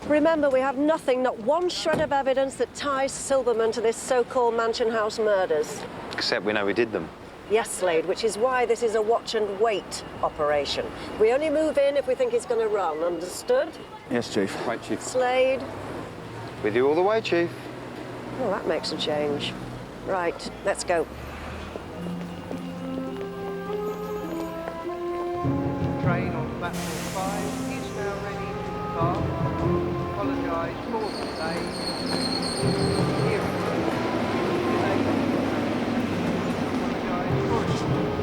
Remember, we have nothing, not one shred of evidence that ties Silverman to this so-called Mansion House murders. Except we know we did them. Yes, Slade, which is why this is a watch and wait operation. We only move in if we think he's going to run, understood? Yes, Chief. Right, Chief. Slade? With you all the way, Chief. Well, that makes a change. Right, let's go. Train on platform 5 is now ready to depart. Apologise for the delay. Here it is. Apologise for it.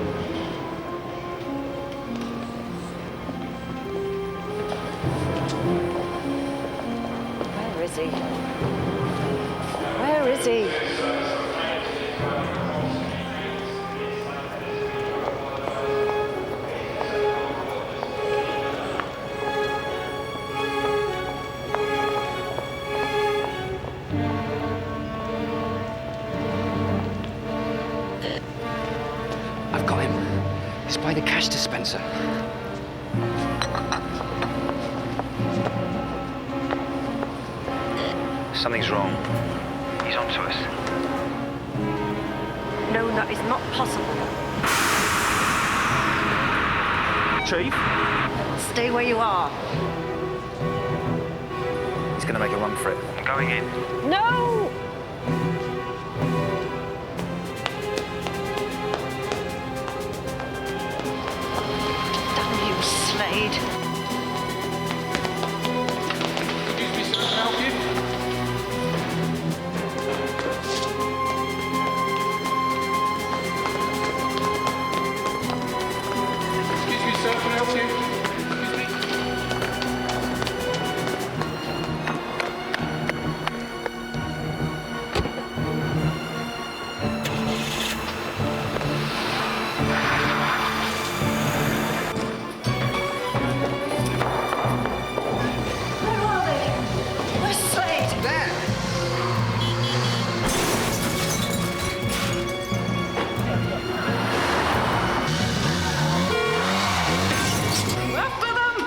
Where is he? Where is he? I've got him. It's by the cash dispenser. Something's wrong. He's onto us. No, that is not possible. Chief? Stay where you are. He's gonna make a run for it. I'm going in. No! Damn you, Slade. Excuse me, sir, can I help you? Excuse me, sir, can I help you? Excuse me. Where are they? Where's Slade? There! After them!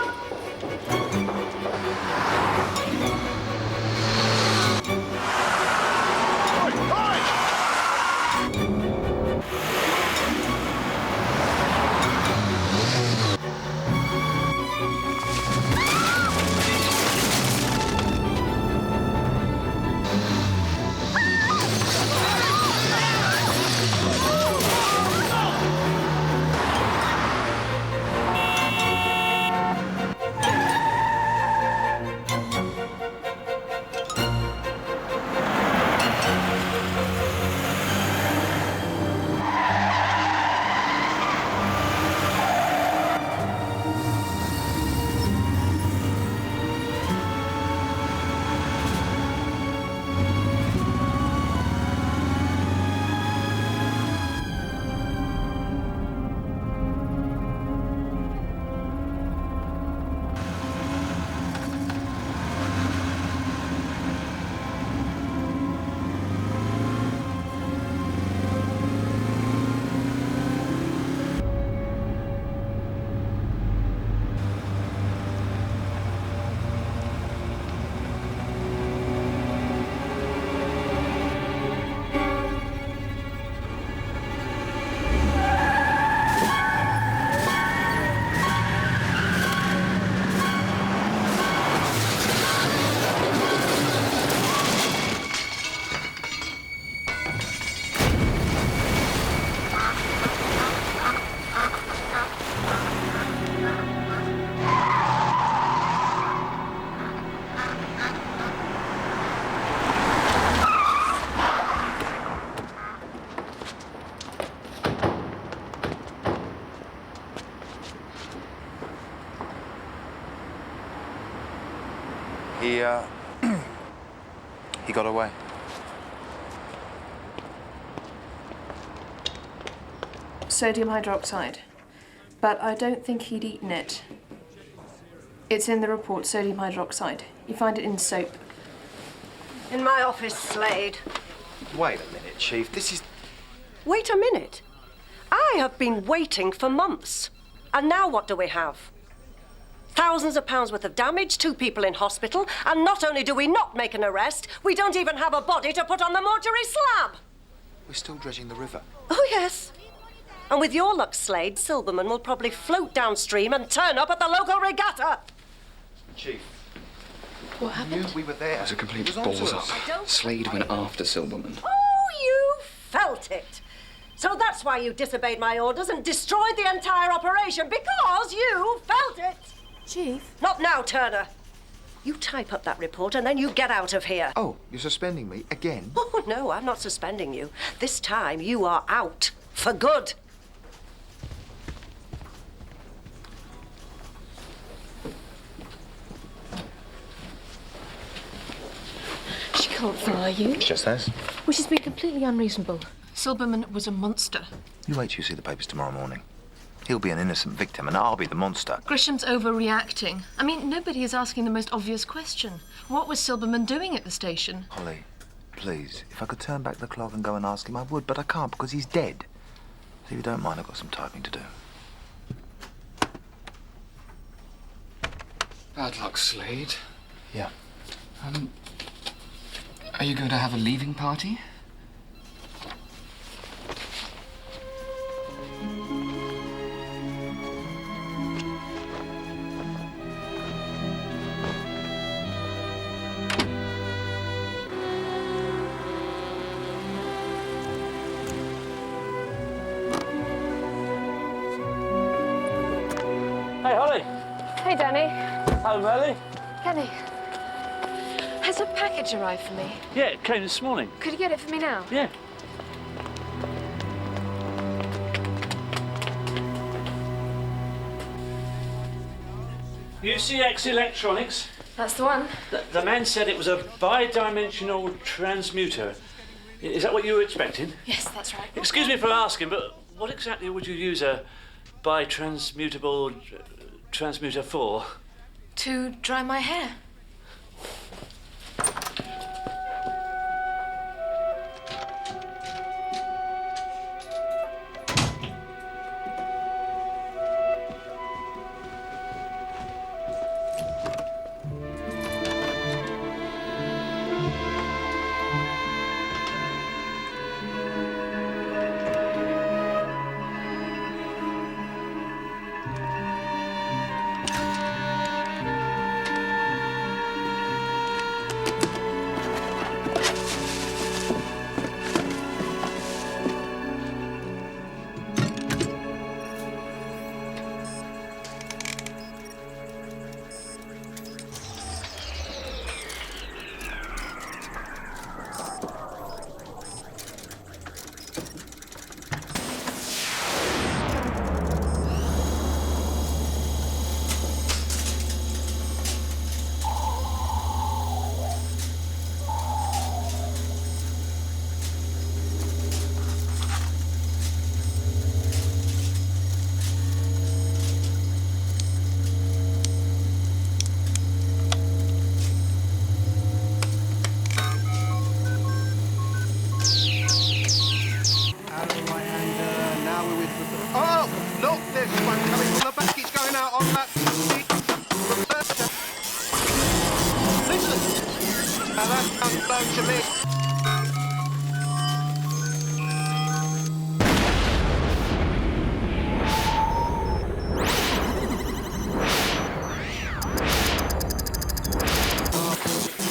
He got away. Sodium hydroxide. But I don't think he'd eaten it. It's in the report, sodium hydroxide. You find it in soap. In my office, Slade. Wait a minute, Chief. This is... Wait a minute. I have been waiting for months. And now what do we have? thousands of pounds worth of damage, 2 people in hospital, and not only do we not make an arrest, we don't even have a body to put on the mortuary slab. We're still dredging the river. Oh, yes. And with your luck, Slade, Silberman will probably float downstream and turn up at the local regatta. Chief. What happened? We were there. It was a complete It was onto balls us. up. Slade went after Silberman. Oh, you felt it. So that's why you disobeyed my orders and destroyed the entire operation, because you felt it. Chief? Not now, Turner. You type up that report and then you get out of here. Oh, you're suspending me again? Oh, no, I'm not suspending you. This time you are out for good. She can't fire you. Just has. Well, she's been completely unreasonable. Silberman was a monster. You wait till you see the papers tomorrow morning. He'll be an innocent victim and I'll be the monster. Grisham's overreacting. I mean, nobody is asking the most obvious question. What was Silberman doing at the station? Holly, please, if I could turn back the clock and go and ask him, I would, but I can't because he's dead. So if you don't mind, I've got some typing to do. Bad luck, Slade. Yeah. Are you going to have a leaving party? Hey, Holly. Hey, Danny. Home early? Kenny. Has a package arrived for me? Yeah, it came this morning. Could you get it for me now? Yeah. UCX Electronics. That's the one. The man said it was a bi-dimensional transmuter. Is that what you were expecting? Yes, that's right. Excuse me for asking, but what exactly would you use a bi-transmutable transmuter for? To dry my hair. Out of the right hander. Now we're with the. Oh! Look, there's one coming from the back. It's going out on that. Listen! Now that's unblown to me.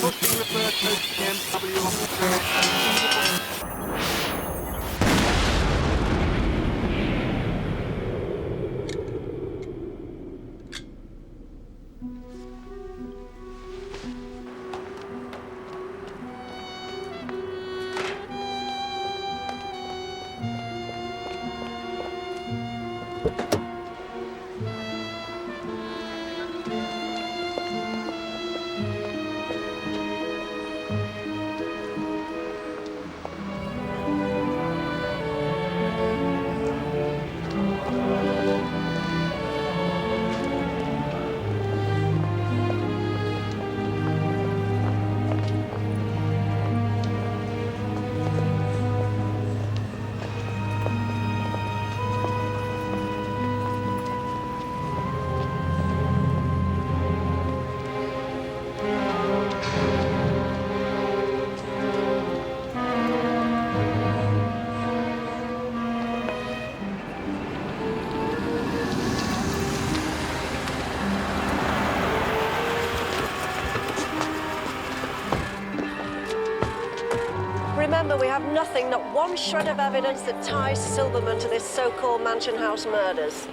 Pushing the third coast again. W off. remember, we have nothing, not one shred of evidence that ties Silverman to this so-called Mansion House murders.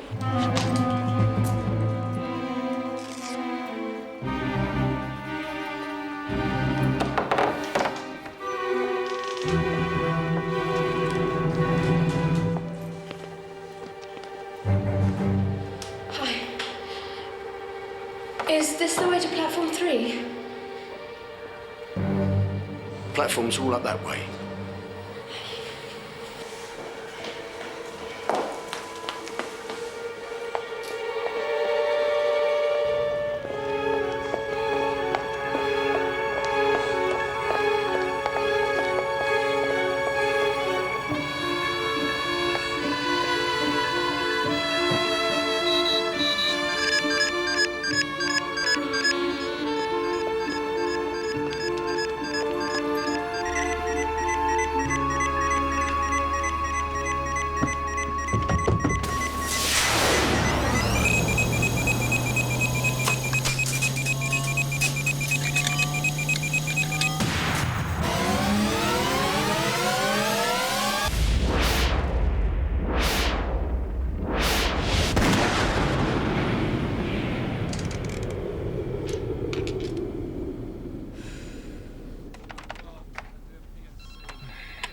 Hi. Is this the way to platform 3? Platform's all up that way.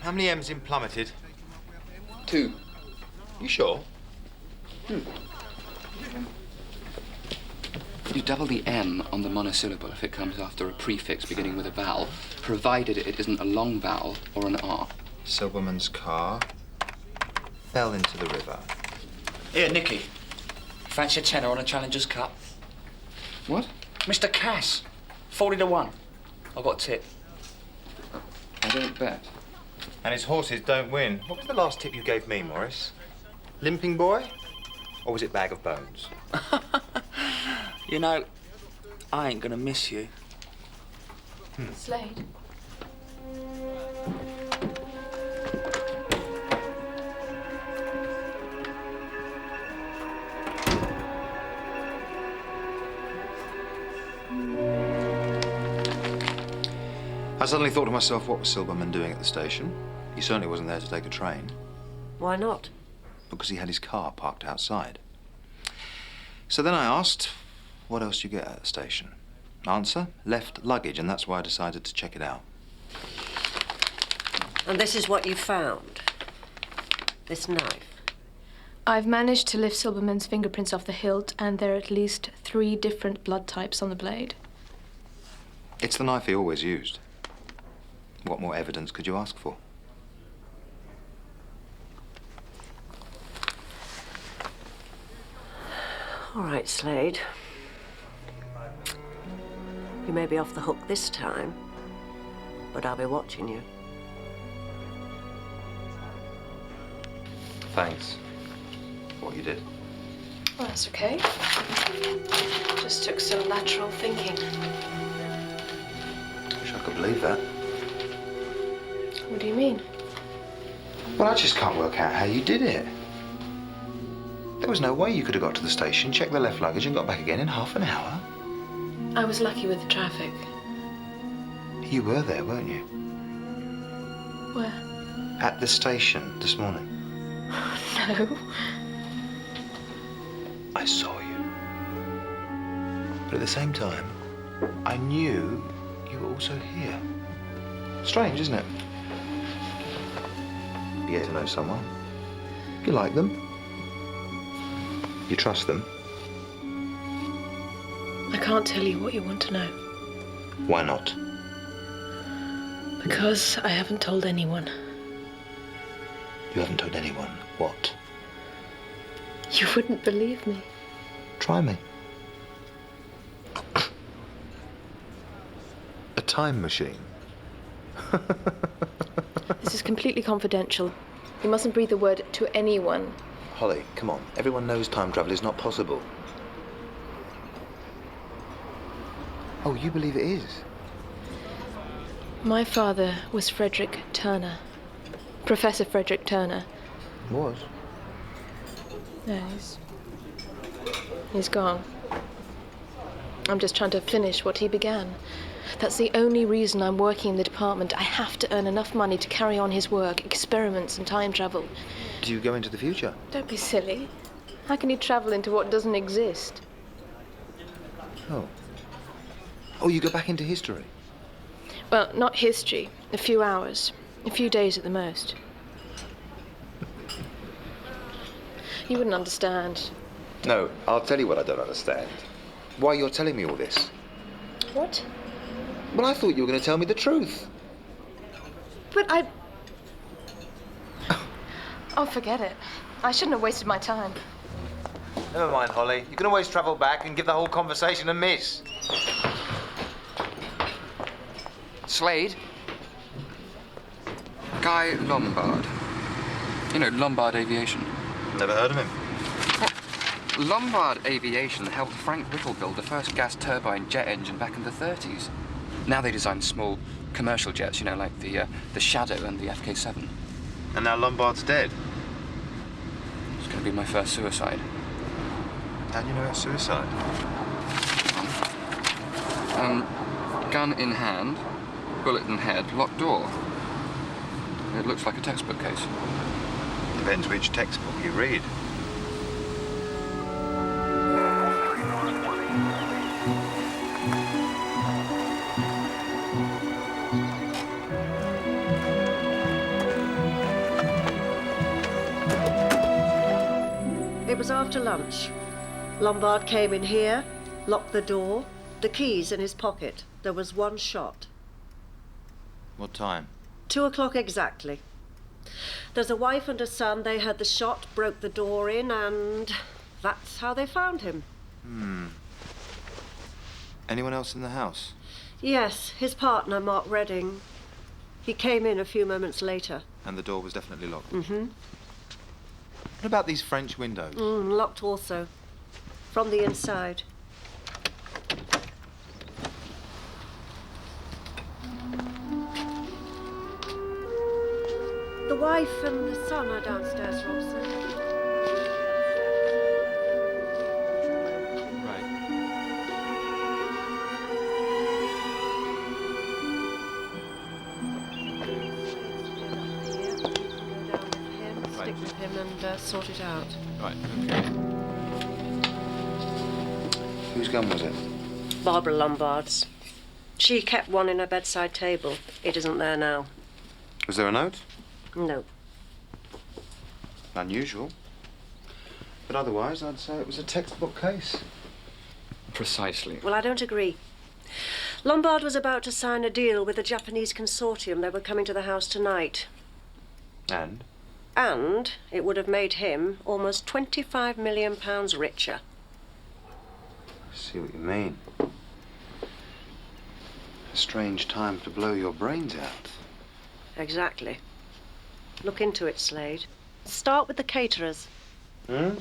How many M's in plummeted? 2. You sure? You double the M on the monosyllable if it comes after a prefix beginning with a vowel, provided it isn't a long vowel or an R. Silverman's car fell into the river. Here, Nicky. Fancy a tenner on a Challenger's Cup? What? Mr. Cass. 40 to 1. I've got a tip. I don't bet. And his horses don't win. What was the last tip you gave me, Morris? Limping boy? Or was it bag of bones? You know, I ain't gonna miss you. Slade. I suddenly thought to myself, what was Silverman doing at the station? He certainly wasn't there to take a train. Why not? Because he had his car parked outside. So then I asked, what else do you get at the station? Answer, left luggage, and that's why I decided to check it out. And this is what you found. This knife. I've managed to lift Silverman's fingerprints off the hilt, and there are at least 3 different blood types on the blade. It's the knife he always used. What more evidence could you ask for? All right, Slade. You may be off the hook this time, but I'll be watching you. Thanks for what you did. Well, that's okay. Just took some lateral thinking. Wish I could believe that. What do you mean? Well, I just can't work out how you did it. There was no way you could have got to the station, checked the left luggage, and got back again in half an hour. I was lucky with the traffic. You were there, weren't you? Where? At the station this morning. No. I saw you. But at the same time, I knew you were also here. Strange, isn't it? You get to know someone. You like them. You trust them. I can't tell you what you want to know. Why not? Because I haven't told anyone. You haven't told anyone what? You wouldn't believe me. Try me. A time machine. This is completely confidential. You mustn't breathe the word to anyone. Holly, come on. Everyone knows time travel is not possible. Oh, you believe it is? My father was Frederick Turner. Professor Frederick Turner. Was? No, he's gone. I'm just trying to finish what he began. That's the only reason I'm working in the department. I have to earn enough money to carry on his work, experiments and time travel. Do you go into the future? Don't be silly. How can you travel into what doesn't exist? Oh. Oh, you go back into history? Well, not history. A few hours. A few days at the most. You wouldn't understand. No, I'll tell you what I don't understand. Why you're telling me all this. What? Well, I thought you were going to tell me the truth. But I... Oh, forget it. I shouldn't have wasted my time. Never mind, Holly. You can always travel back and give the whole conversation a miss. Slade? Guy Lombard. You know, Lombard Aviation. Never heard of him. Lombard Aviation helped Frank Whittle build the first gas turbine jet engine back in the 30s. Now they design small commercial jets, you know, like the Shadow and the FK-7. And now Lombard's dead. It's going to be my first suicide. How do you know it's suicide? Gun in hand, bullet in head, locked door. It looks like a textbook case. Depends which textbook you read. It was after lunch. Lombard came in here, locked the door, the keys in his pocket. There was one shot. What time? 2 o'clock exactly. There's a wife and a son. They heard the shot, broke the door in, and that's how they found him. Anyone else in the house? Yes, his partner, Mark Redding. He came in a few moments later. And the door was definitely locked? Mm-hmm. What about these French windows? Locked also. From the inside. The wife and the son are downstairs, Robson. Stick with him and sort it out. Right, okay. Whose gun was it? Barbara Lombard's. She kept one in her bedside table. It isn't there now. Was there a note? No. Unusual. But otherwise, I'd say it was a textbook case. Precisely. Well, I don't agree. Lombard was about to sign a deal with a Japanese consortium. They were coming to the house tonight. And? And it would have made him almost £25 million richer. I see what you mean. A strange time to blow your brains out. Exactly. Look into it, Slade. Start with the caterers. Mr.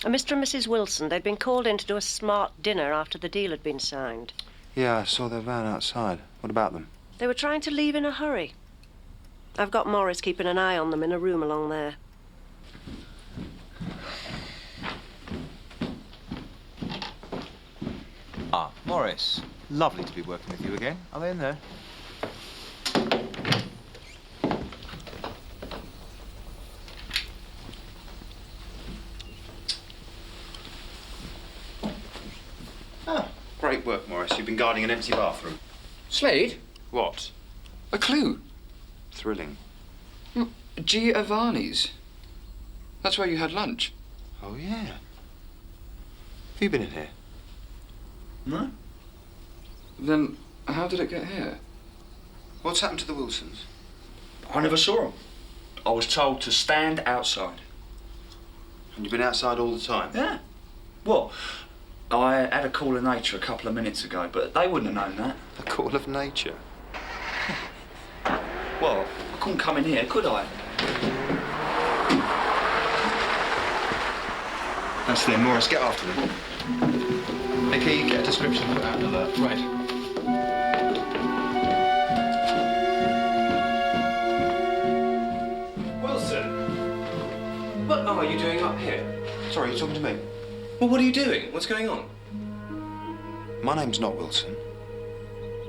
and Mrs. Wilson, they'd been called in to do a smart dinner after the deal had been signed. Yeah, I saw their van outside. What about them? They were trying to leave in a hurry. I've got Morris keeping an eye on them in a room along there. Ah, Morris. Lovely to be working with you again. Are they in there? Oh, great work, Morris. You've been guarding an empty bathroom. Slade? What? A clue. Thrilling. Giovanni's. That's where you had lunch. Oh, yeah. Have you been in here? No? Then how did it get here? What's happened to the Wilsons? I never saw them. I was told to stand outside. And you've been outside all the time? Yeah. Well, I had a call of nature a couple of minutes ago, but they wouldn't have known that. A call of nature. Well, I couldn't come in here, could I? That's them, Morris. Get after them. Nicky, get a description put out an alert. Right. Wilson? What are you doing up here? Sorry, you're talking to me? Well, what are you doing? What's going on? My name's not Wilson.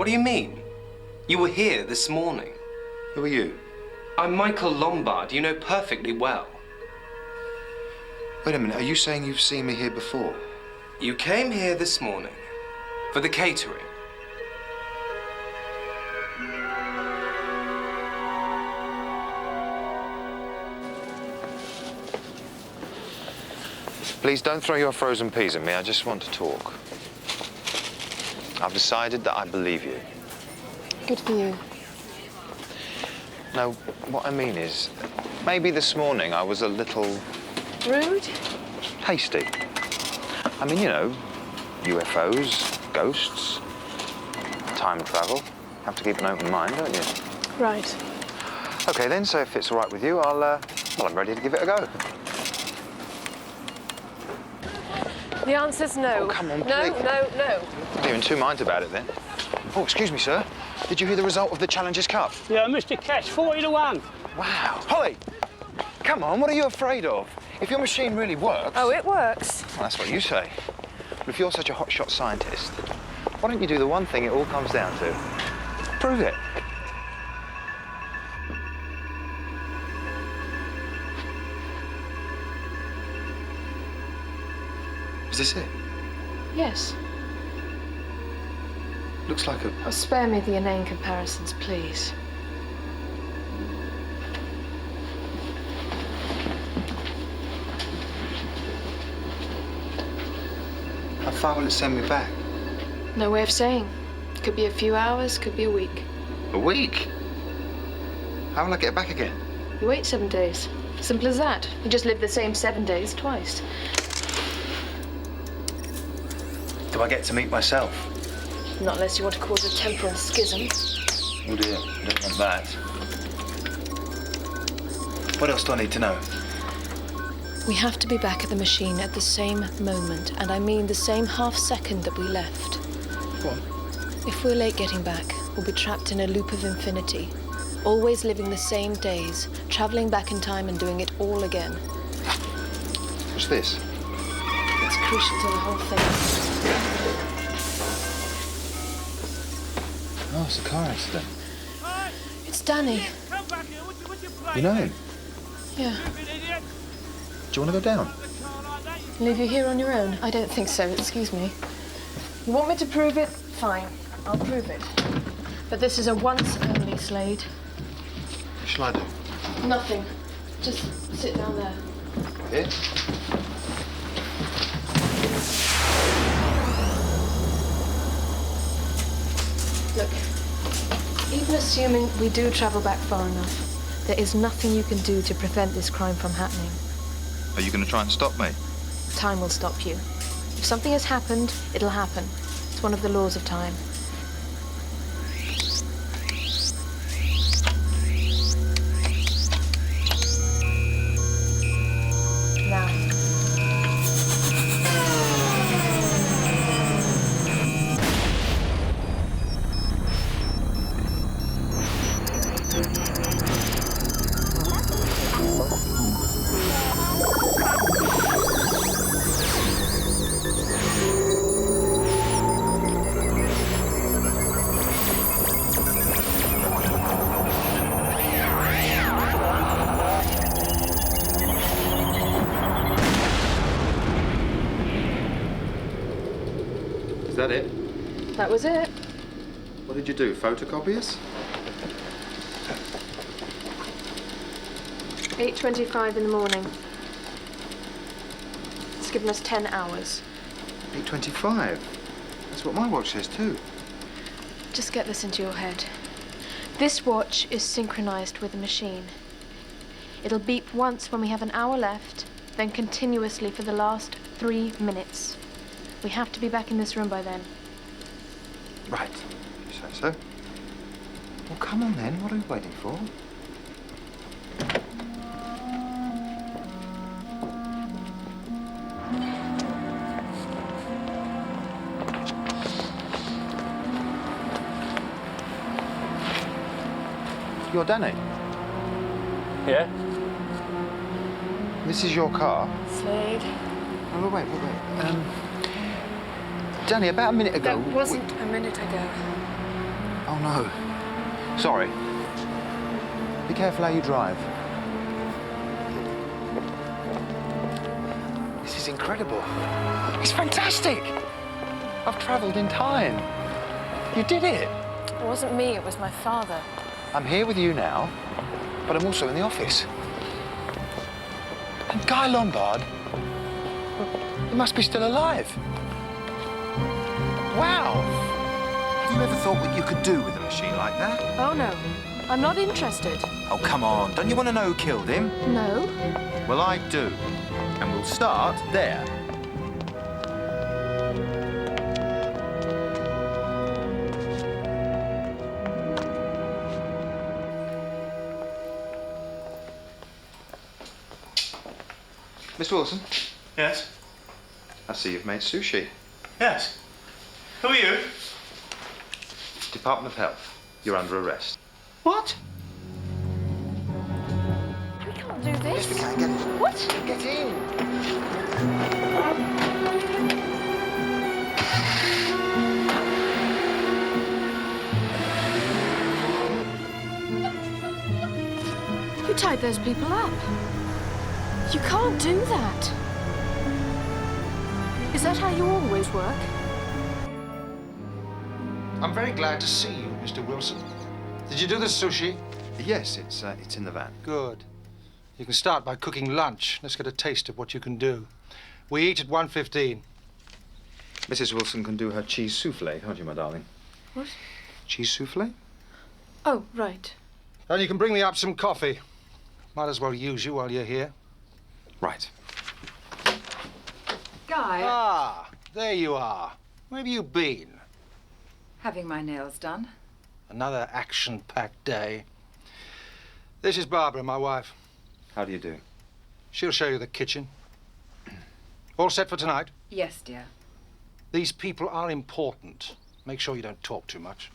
What do you mean? You were here this morning. Who are you? I'm Michael Lombard. You know perfectly well. Wait a minute, are you saying you've seen me here before? You came here this morning for the catering. Please don't throw your frozen peas at me. I just want to talk. I've decided that I believe you. Good for you. No, what I mean is, maybe this morning I was a little... Rude? hasty. I mean, you know, UFOs, ghosts, time travel. Have to keep an open mind, don't you? Right. OK, then, so if it's all right with you, well, I'm ready to give it a go. The answer's no. Oh, come on, no, please. no. I'm in two minds about it, then. Oh, excuse me, sir. Did you hear the result of the Challengers Cup? Yeah, Mr. Cash, 40-1. Wow. Holly, come on, what are you afraid of? If your machine really works... Oh, it works. Well, that's what you say. But if you're such a hotshot scientist, why don't you do the one thing it all comes down to? Prove it. Is this it? Yes. Looks like a... Oh, spare me the inane comparisons, please. How far will it send me back? No way of saying. Could be a few hours, could be a week. A week? How will I get back again? You wait 7 days. Simple as that. You just live the same 7 days twice. Do I get to meet myself? Not unless you want to cause a temporal schism. Oh dear, I don't want that. What else do I need to know? We have to be back at the machine at the same moment, and I mean the same half-second that we left. What? If we're late getting back, we'll be trapped in a loop of infinity. Always living the same days, travelling back in time and doing it all again. What's this? It's crucial to the whole thing. Oh, it's a car accident. It's Danny. You know him? Yeah. Do you want to go down? Leave you here on your own? I don't think so, excuse me. You want me to prove it? Fine, I'll prove it. But this is a once only, Slade. What shall I do? Nothing. Just sit down there. Here? Look, even assuming we do travel back far enough, there is nothing you can do to prevent this crime from happening. Are you going to try and stop me? Time will stop you. If something has happened, it'll happen. It's one of the laws of time. Now. Is that it? That was it. What did you do, photocopy us? 8:25 in the morning. It's given us 10 hours. 8:25. That's what my watch says too. Just get this into your head. This watch is synchronized with the machine. It'll beep once when we have an hour left, then continuously for the last 3 minutes. We have to be back in this room by then. Right. You say so. Well, come on then. What are we waiting for? You're Danny. Yeah? This is your car. Slade. Oh, wait. Danny, about a minute ago... That wasn't a minute ago. Oh, no. Sorry. Be careful how you drive. This is incredible. It's fantastic. I've travelled in time. You did it. It wasn't me, it was my father. I'm here with you now, but I'm also in the office. And Guy Lombard, he must be still alive. Wow. Have you ever thought what you could do with a machine like that? Oh, no. I'm not interested. Oh, come on. Don't you want to know who killed him? No. Well, I do. And we'll start there. Mr. Wilson? Yes? I see you've made sushi. Yes. Who are you? Department of Health. You're under arrest. What? We can't do this. Yes, we can. Get in. What? Get in. You tied those people up. You can't do that. Is that how you always work? I'm very glad to see you, Mr. Wilson. Did you do the sushi? Yes, it's in the van. Good. You can start by cooking lunch. Let's get a taste of what you can do. We eat at 1:15. Mrs. Wilson can do her cheese souffle, can't you, my darling? What? Cheese souffle? Oh, right. And you can bring me up some coffee. Might as well use you while you're here. Right. Guy, Ah, there you are. Where have you been? having my nails done. Another action-packed day. This is Barbara, my wife. How do you do? She'll show you the kitchen. All set for tonight? Yes, dear. These people are important. Make sure you don't talk too much.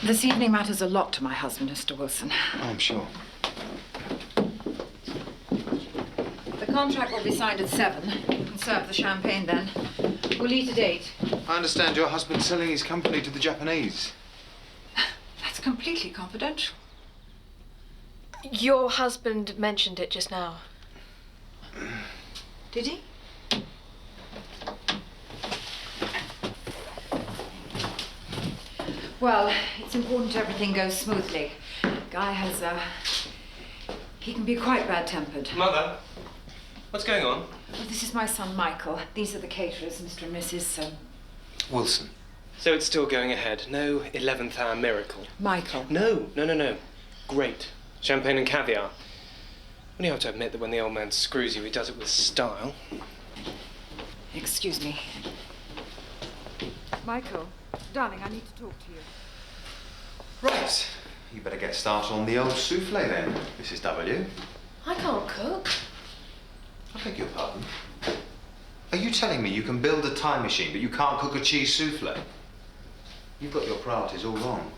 This evening matters a lot to my husband, Mr. Wilson. Oh, I'm sure. The contract will be signed at 7. You can serve the champagne then. We'll eat at 8. I understand your husband's selling his company to the Japanese. That's completely confidential. Your husband mentioned it just now. Did he? Well, it's important everything goes smoothly. Guy has, he can be quite bad-tempered. Mother, what's going on? Well, this is my son, Michael. These are the caterers, Mr. and Mrs. Wilson. So it's still going ahead. No 11th hour miracle. Michael. No. Great. Champagne and caviar. Well, you have to admit that when the old man screws you, he does it with style. Excuse me. Michael, darling, I need to talk to you. Right. You better get started on the old souffle then, Mrs. W. I can't cook. I beg your pardon. Are you telling me you can build a time machine, but you can't cook a cheese souffle? You've got your priorities all wrong.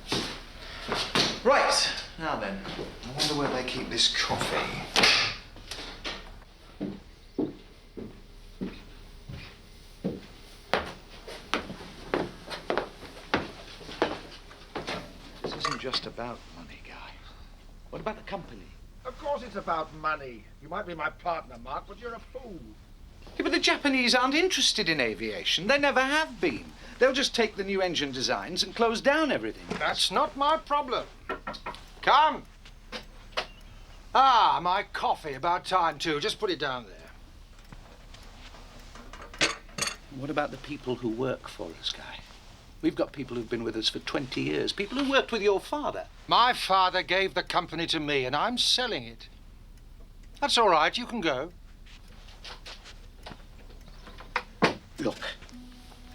Right. Now then, I wonder where they keep this coffee. This isn't just about money, Guy. What about the company? Of course it's about money. You might be my partner, Mark, but you're a fool. Yeah, but the Japanese aren't interested in aviation. They never have been. They'll just take the new engine designs and close down everything. That's not my problem. Come. Ah, my coffee. About time, too. Just put it down there. What about the people who work for us, Guy? We've got people who've been with us for 20 years. People who worked with your father. My father gave the company to me, and I'm selling it. That's all right. You can go. Look,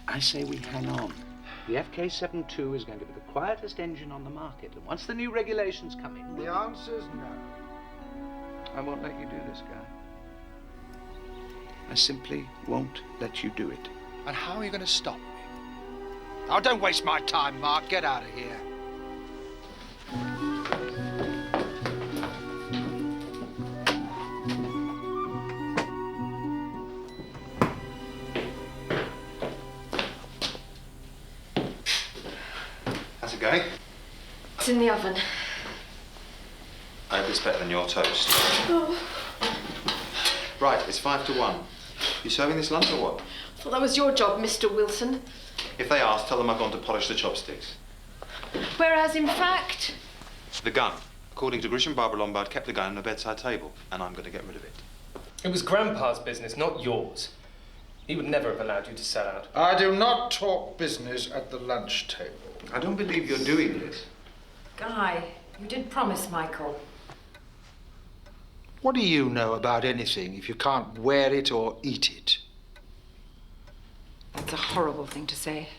I say we hang on. The FK72 is going to be the quietest engine on the market, and once the new regulations come in... The answer's no. I won't let you do this, Guy. I simply won't let you do it. And how are you going to stop me? Oh, don't waste my time, Mark. Get out of here. It's in the oven. I hope it's better than your toast. Oh, Right, it's 5 to 1. You serving this lunch or what? I thought that was your job, Mr. Wilson. If they ask, tell them I've gone to polish the chopsticks. Whereas, in fact... The gun. According to Grisham, Barbara Lombard kept the gun on the bedside table, and I'm going to get rid of it. It was Grandpa's business, not yours. He would never have allowed you to sell out. I do not talk business at the lunch table. I don't believe you're doing this. Guy, you did promise Michael. What do you know about anything if you can't wear it or eat it? That's a horrible thing to say.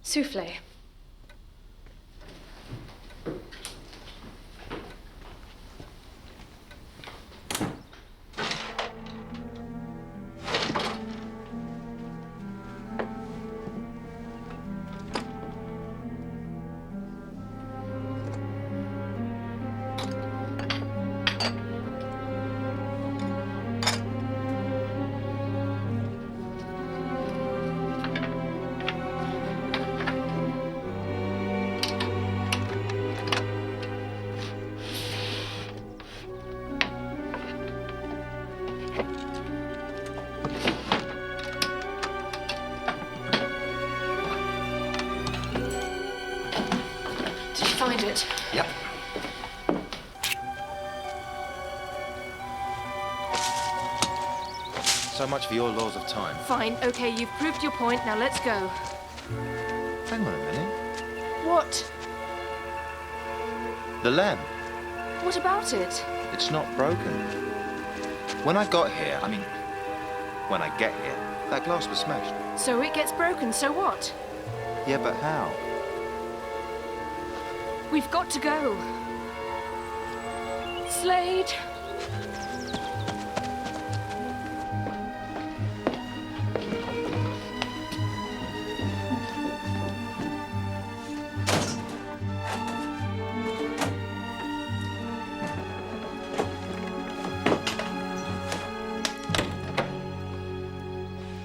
Souffle. Find it. Yep. So much for your laws of time. Fine, okay, you've proved your point, now let's go. Hang on a minute. What? The lamp. What about it? It's not broken. When I got here, when I get here, that glass was smashed. So it gets broken, so what? Yeah, but how? We've got to go. Slade.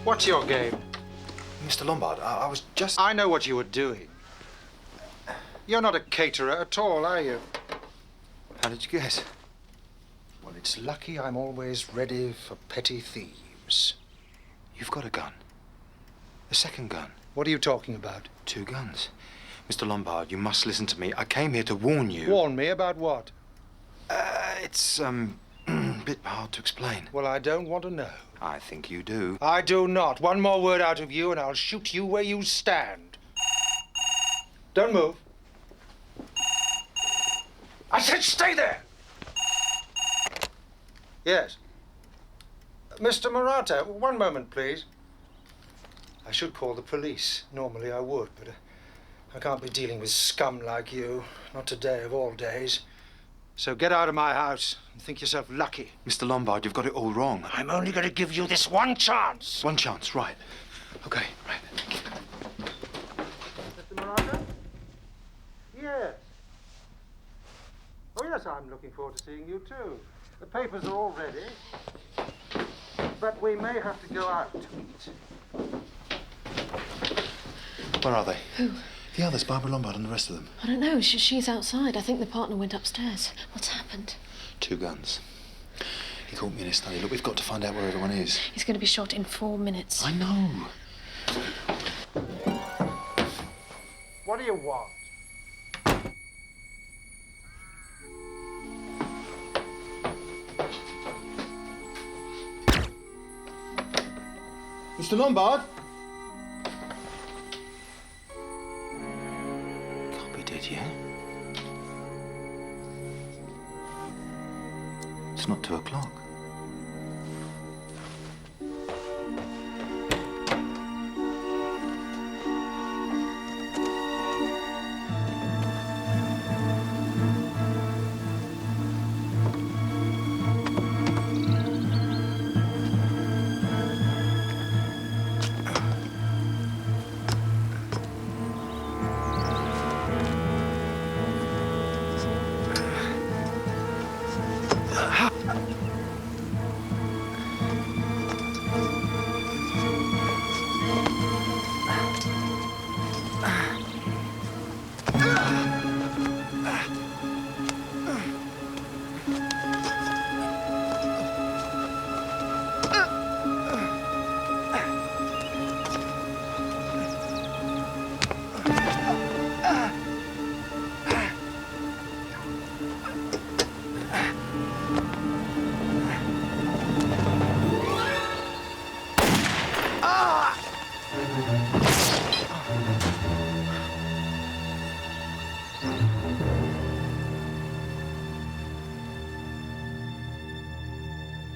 What's your game? Mr. Lombard, I was just... I know what you were doing. You're not a caterer at all, are you? How did you guess? Well, it's lucky I'm always ready for petty thieves. You've got a gun. A second gun. What are you talking about? 2 guns. Mr. Lombard, you must listen to me. I came here to warn you. Warn me about what? It's, a bit hard to explain. Well, I don't want to know. I think you do. I do not. One more word out of you and I'll shoot you where you stand. Don't move. I said stay there! Yes. Mr. Murata, one moment, please. I should call the police. Normally I would, but I can't be dealing with scum like you. Not today of all days. So get out of my house and think yourself lucky. Mr. Lombard, you've got it all wrong. I'm only going to give you this one chance. One chance, right. Okay, right. Mr. Murata? Yes. Oh, yes, I'm looking forward to seeing you, too. The papers are all ready. But we may have to go out to eat. Where are they? Who? The others, Barbara Lombard and the rest of them. I don't know. She's outside. I think the partner went upstairs. What's happened? 2 guns. He caught me in his study. Look, we've got to find out where everyone is. He's going to be shot in 4 minutes. I know. What do you want? Mr. Lombard? Can't be dead yet. It's not 2 o'clock.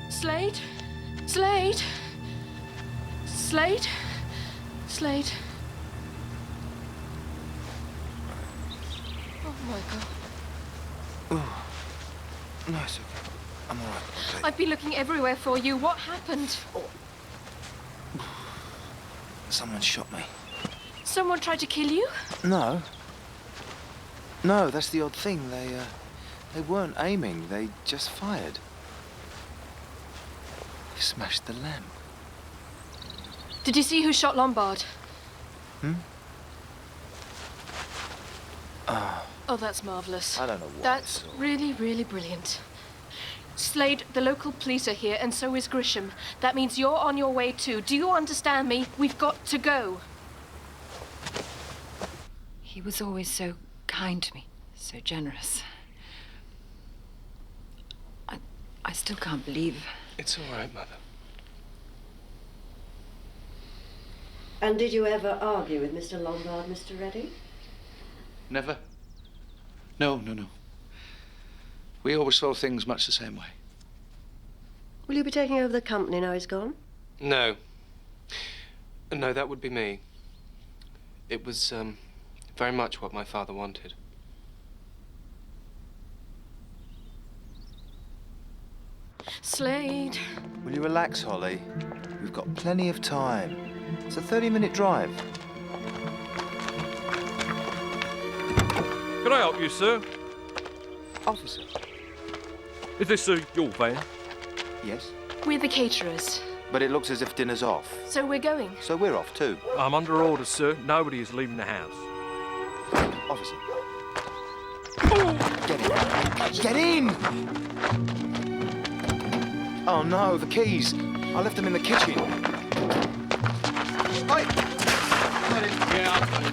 Slade? Slade? Slade? Slade? Oh my God. Oh. No, it's okay. I'm all right. Okay. I've been looking everywhere for you. What happened? Someone shot me. Someone tried to kill you? No. No, that's the odd thing. They weren't aiming. They just fired. They smashed the lamp. Did you see who shot Lombard? Oh, that's marvellous. I don't know what That's really, really brilliant. Slade, the local police are here, and so is Grisham. That means you're on your way too. Do you understand me? We've got to go. He was always so kind to me, so generous. I still can't believe. It's all right, Mother. And did you ever argue with Mr. Lombard, Mr. Reddy? Never. No. We always saw things much the same way. Will you be taking over the company now he's gone? No. No, that would be me. It was, very much what my father wanted. Slade. Will you relax, Holly? We've got plenty of time. It's a 30-minute drive. Can I help you, sir? Officer. Is this your van? Yes. We're the caterers, But it looks as if dinner's off. so we're going. So we're off too. I'm under orders, sir. Nobody is leaving the house. Officer. Get in. Get in! Oh no, the keys. I left them in the kitchen. Oi! Yeah, I've got it.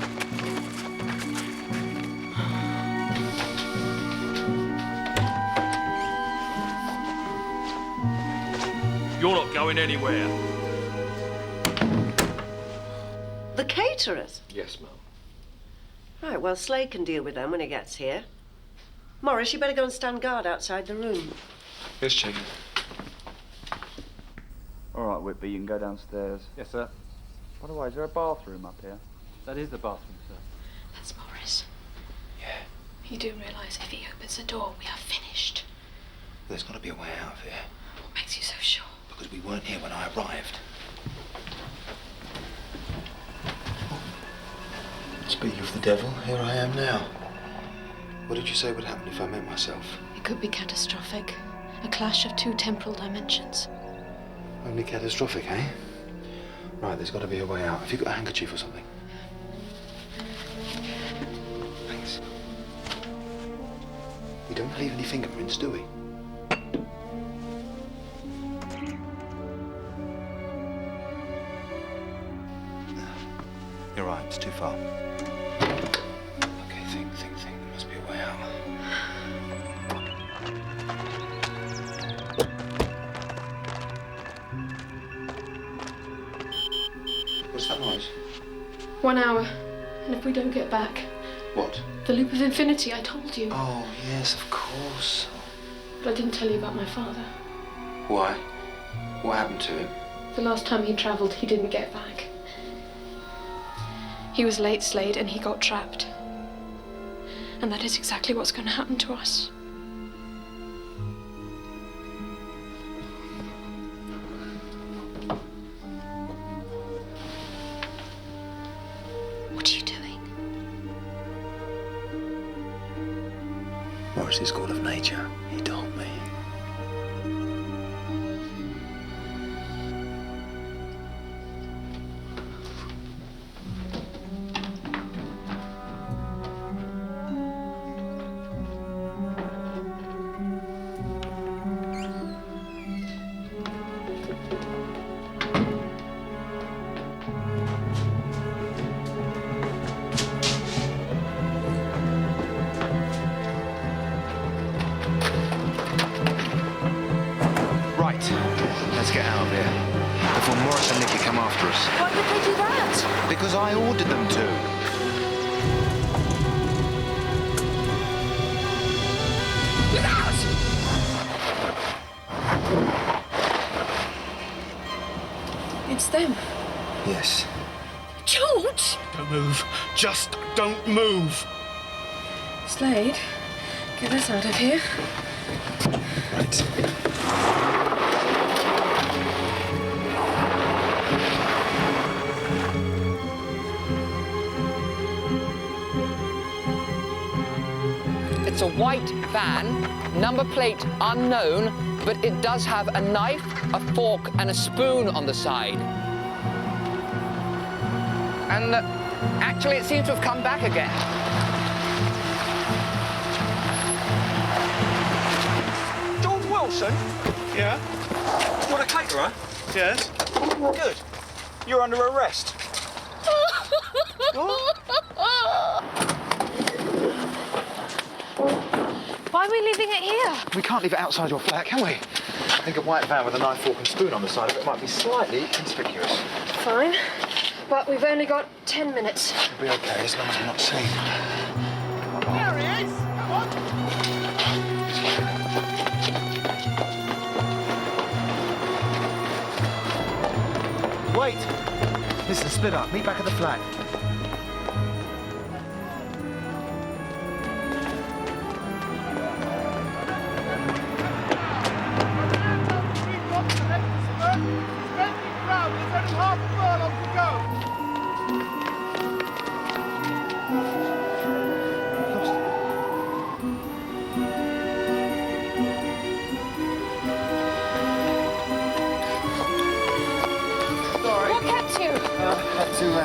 You're not going anywhere. The caterers? Yes, Mum. Right, well, Slade can deal with them when he gets here. Morris, you better go and stand guard outside the room. Yes, Chief. All right, Whitby, you can go downstairs. Yes, sir. By the way, is there a bathroom up here? That is the bathroom, sir. That's Morris. Yeah. You do realise if he opens the door, we are finished. There's got to be a way out of here. What makes you so sure? Because we weren't here when I arrived. Speaking of the devil, here I am now. What did you say would happen if I met myself? It could be catastrophic. A clash of two temporal dimensions. Only catastrophic, eh? Right, there's got to be a way out. Have you got a handkerchief or something? Thanks. We don't leave any fingerprints, do we? You're right, it's too far. Okay, think. There must be a way out. What's that noise? 1 hour. And if we don't get back, What? the loop of infinity, I told you. Oh, yes, of course. But I didn't tell you about my father. Why? What happened to him? The last time he travelled, he didn't get back. He was late, Slade, and he got trapped. And that is exactly what's going to happen to us. What are you doing? Morris's School of Nature, he told me. Let's get out of here before Morris and Nicky come after us. Why would they do that? Because I ordered them to. them. Yes. George! Don't move. Just don't move. Slade, get us out of here. Right. It's a white van, number plate unknown, but it does have a knife, a fork, and a spoon on the side. And actually, it seems to have come back again. George Wilson? Yeah? You're a caterer? Yes. Good. You're under arrest. Why are we leaving it here? We can't leave it outside your flat, can we? I think a white van with a knife, fork and spoon on the side of it might be slightly conspicuous. Fine, but we've only got 10 minutes. It'll be okay as long as we're not seen. There he is! Come on! Wait! Listen, split up. Meet back at the flat.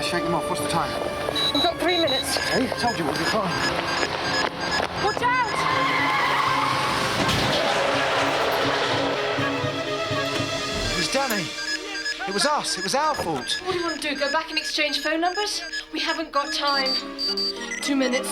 Shake them off. What's the time? We've got 3 minutes. Hey, told you we'll be fine. Watch out! It was Danny. It was us. It was our fault. What do you want to do? Go back and exchange phone numbers? We haven't got time. 2 minutes.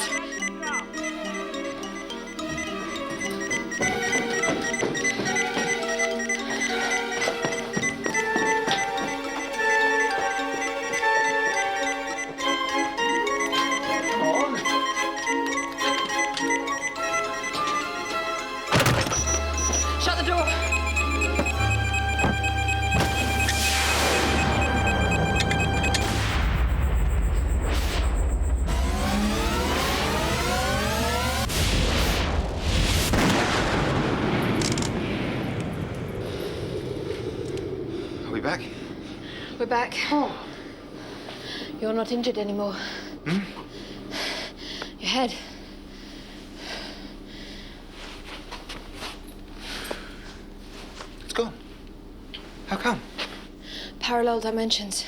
Shut the door. Are we back? We're back. Oh. You're not injured anymore. Hmm? Your head. It's gone. How come? Parallel dimensions.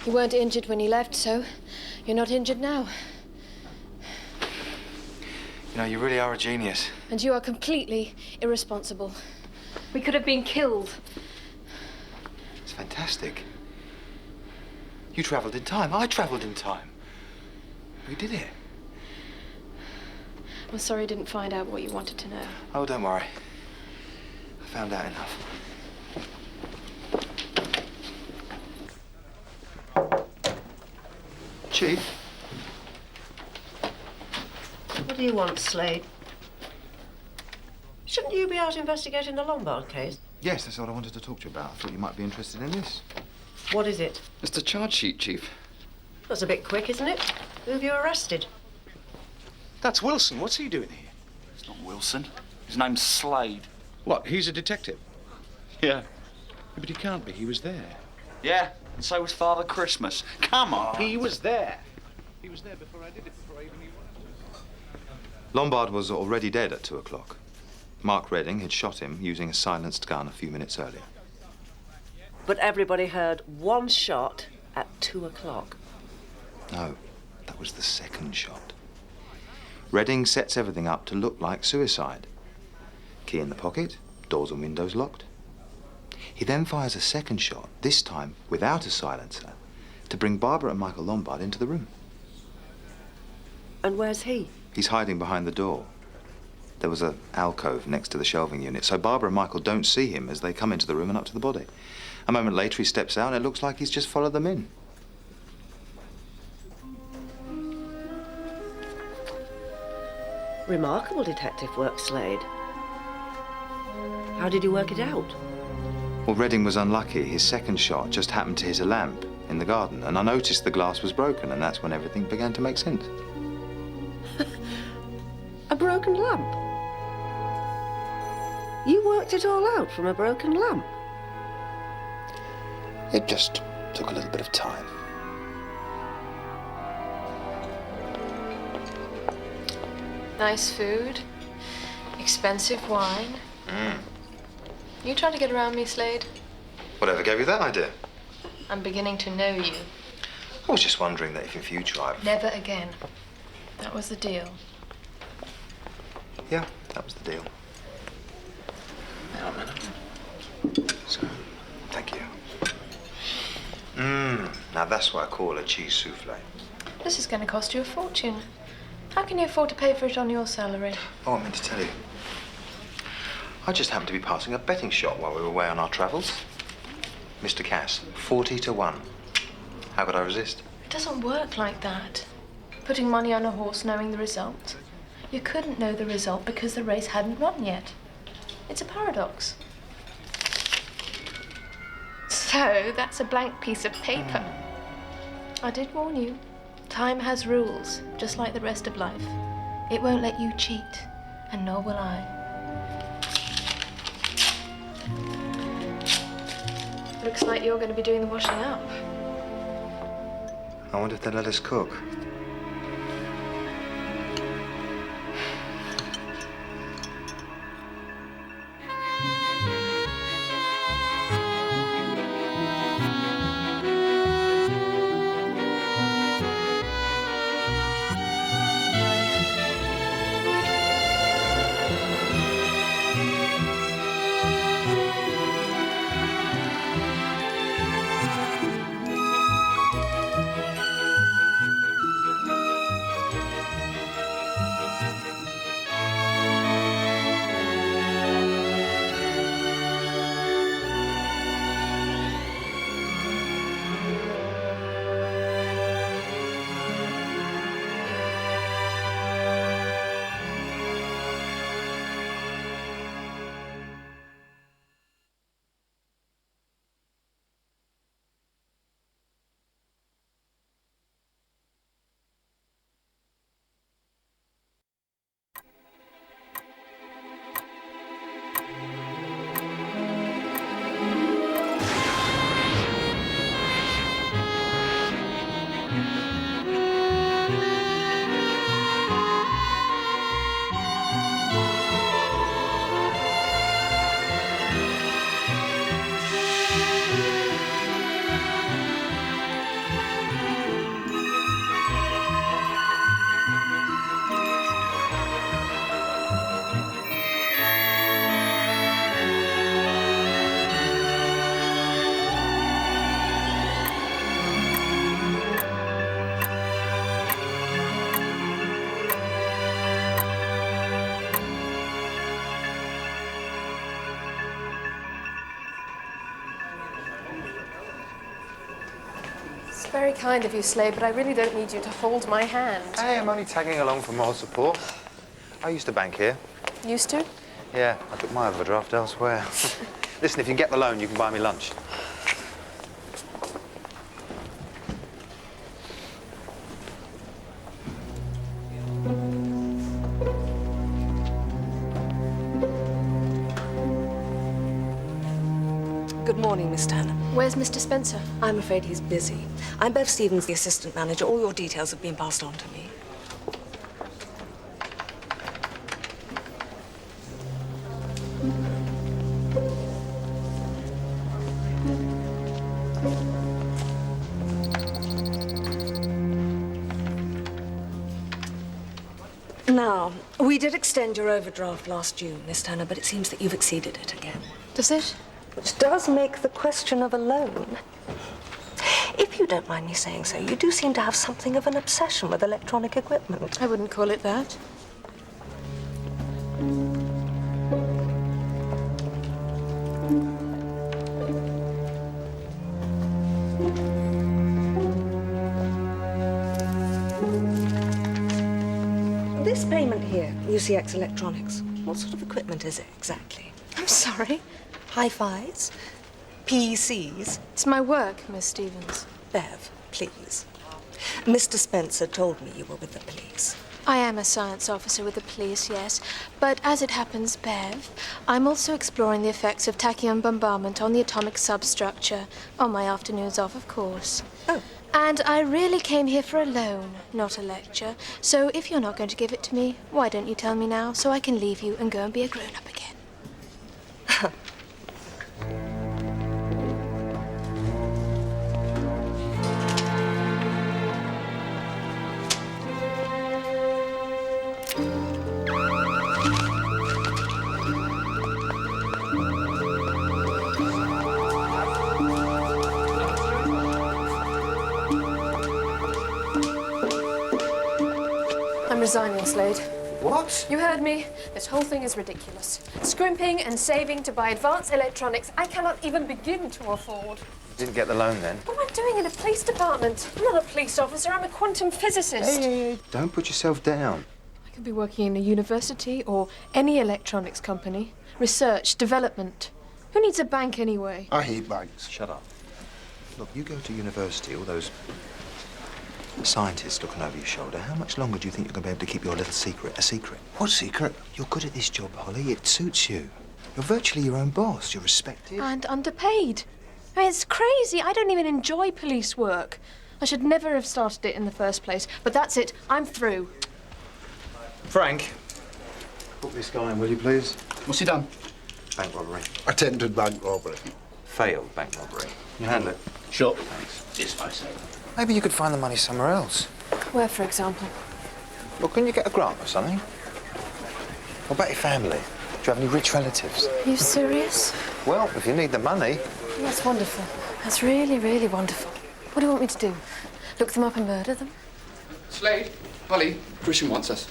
You weren't injured when you left, so you're not injured now. You know, you really are a genius. And you are completely irresponsible. We could have been killed. It's fantastic. You travelled in time. I travelled in time. We did it. I'm sorry I didn't find out what you wanted to know. Oh, don't worry. I found out enough. Chief? What do you want, Slade? Shouldn't you be out investigating the Lombard case? Yes, that's what I wanted to talk to you about. I thought you might be interested in this. What is it? It's the charge sheet, Chief. That's a bit quick, isn't it? Who have you arrested? That's Wilson. What's he doing here? It's not Wilson. His name's Slade. What, he's a detective? Yeah. But he can't be. He was there. Yeah, and so was Father Christmas. Come on. He was there. He was there before I did it, before I even knew what. Lombard was already dead at 2 o'clock. Mark Redding had shot him using a silenced gun a few minutes earlier. But everybody heard one shot at 2 o'clock. No, that was the second shot. Redding sets everything up to look like suicide. Key in the pocket, doors and windows locked. He then fires a second shot, this time without a silencer, to bring Barbara and Michael Lombard into the room. And where's he? He's hiding behind the door. There was an alcove next to the shelving unit, so Barbara and Michael don't see him as they come into the room and up to the body. A moment later, he steps out, and it looks like he's just followed them in. Remarkable detective work, Slade. How did you work it out? Well, Redding was unlucky. His second shot just happened to hit a lamp in the garden, and I noticed the glass was broken, and that's when everything began to make sense. A broken lamp? You worked it all out from a broken lamp? It just took a little bit of time. Nice food. Expensive wine. You trying to get around me, Slade? Whatever gave you that idea? I'm beginning to know you. I was just wondering that if in future I... Never again. That was the deal. Yeah, that was the deal. Now, man. So, thank you. Now that's what I call a cheese souffle. This is going to cost you a fortune. How can you afford to pay for it on your salary? Oh, I meant to tell you. I just happened to be passing a betting shop while we were away on our travels. Mr. Cass, 40 to 1. How could I resist? It doesn't work like that. Putting money on a horse knowing the result. You couldn't know the result because the race hadn't run yet. It's a paradox. So, that's a blank piece of paper. I did warn you. Time has rules, just like the rest of life. It won't let you cheat, and nor will I. Looks like you're going to be doing the washing up. I wonder if they'll let us cook. Very kind of you, Slade, but I really don't need you to hold my hand. Hey, I'm only tagging along for moral support. I used to bank here. Used to? Yeah, I took my overdraft elsewhere. Listen, if you can get the loan, you can buy me lunch. Good morning, Miss Turner. Where's Mr. Spencer? I'm afraid he's busy. I'm Bev Stevens, the assistant manager. All your details have been passed on to me. Now, we did extend your overdraft last June, Miss Turner, but it seems that you've exceeded it again. Does it? Which does make the question of a loan. If you don't mind me saying so, you do seem to have something of an obsession with electronic equipment. I wouldn't call it that. This payment here, UCX Electronics, what sort of equipment is it exactly? I'm sorry. Hi-Fis, PCs? It's my work, Miss Stevens. Bev, please. Mr. Spencer told me you were with the police. I am a science officer with the police, yes. But as it happens, Bev, I'm also exploring the effects of tachyon bombardment on the atomic substructure. On my afternoons off, of course. Oh. And I really came here for a loan, not a lecture. So if you're not going to give it to me, why don't you tell me now so I can leave you and go and be a grown-up again? I'm resigning, Slade. What? You heard me. This whole thing is ridiculous. Scrimping and saving to buy advanced electronics I cannot even begin to afford. Didn't get the loan then? What am I doing in a police department? I'm not a police officer, I'm a quantum physicist. Hey. Don't put yourself down. I could be working in a university or any electronics company. Research, development. Who needs a bank anyway? I hate banks. Shut up. Look, you go to university, all those scientists looking over your shoulder. How much longer do you think you're going to be able to keep your little secret a secret? What secret? You're good at this job, Holly. It suits you. You're virtually your own boss. You're respected. And underpaid. I mean, it's crazy. I don't even enjoy police work. I should never have started it in the first place. But that's it. I'm through. Frank, book this guy in, will you, please? What's he done? Bank robbery. Attempted bank robbery. Failed bank robbery. You handle it? Sure. Thanks. Yes, I say. Maybe you could find the money somewhere else. Where, for example? Well, couldn't you get a grant or something? What about your family? Do you have any rich relatives? Are you serious? Well, if you need the money. That's wonderful. That's really, really wonderful. What do you want me to do? Look them up and murder them? Slade, Holly, Grisham wants us.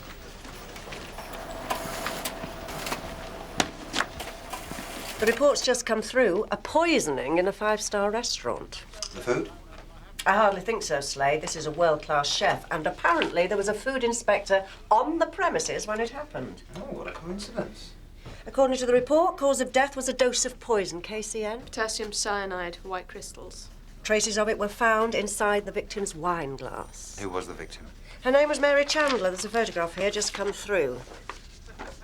The report's just come through. A poisoning in a five-star restaurant. The food? I hardly think so, Slade. This is a world-class chef, and apparently there was a food inspector on the premises when it happened. Oh, what a coincidence. According to the report, cause of death was a dose of poison, KCN. Potassium cyanide, white crystals. Traces of it were found inside the victim's wine glass. Who was the victim? Her name was Mary Chandler. There's a photograph here just come through.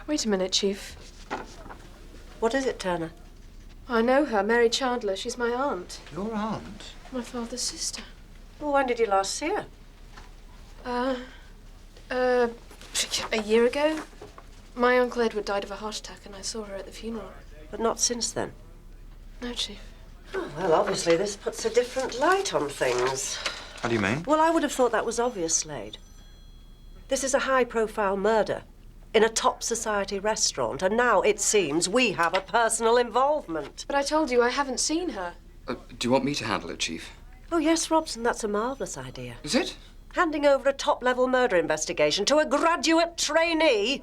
Wait a minute, Chief. What is it, Turner? I know her, Mary Chandler. She's my aunt. Your aunt? My father's sister. Well, when did you last see her? A year ago. My Uncle Edward died of a heart attack and I saw her at the funeral. But not since then? No, Chief. Oh, well, obviously this puts a different light on things. How do you mean? Well, I would have thought that was obvious, Slade. This is a high-profile murder in a top society restaurant, and now it seems we have a personal involvement. But I told you I haven't seen her. Do you want me to handle it, Chief? Oh, yes, Robson, that's a marvellous idea. Is it? Handing over a top-level murder investigation to a graduate trainee.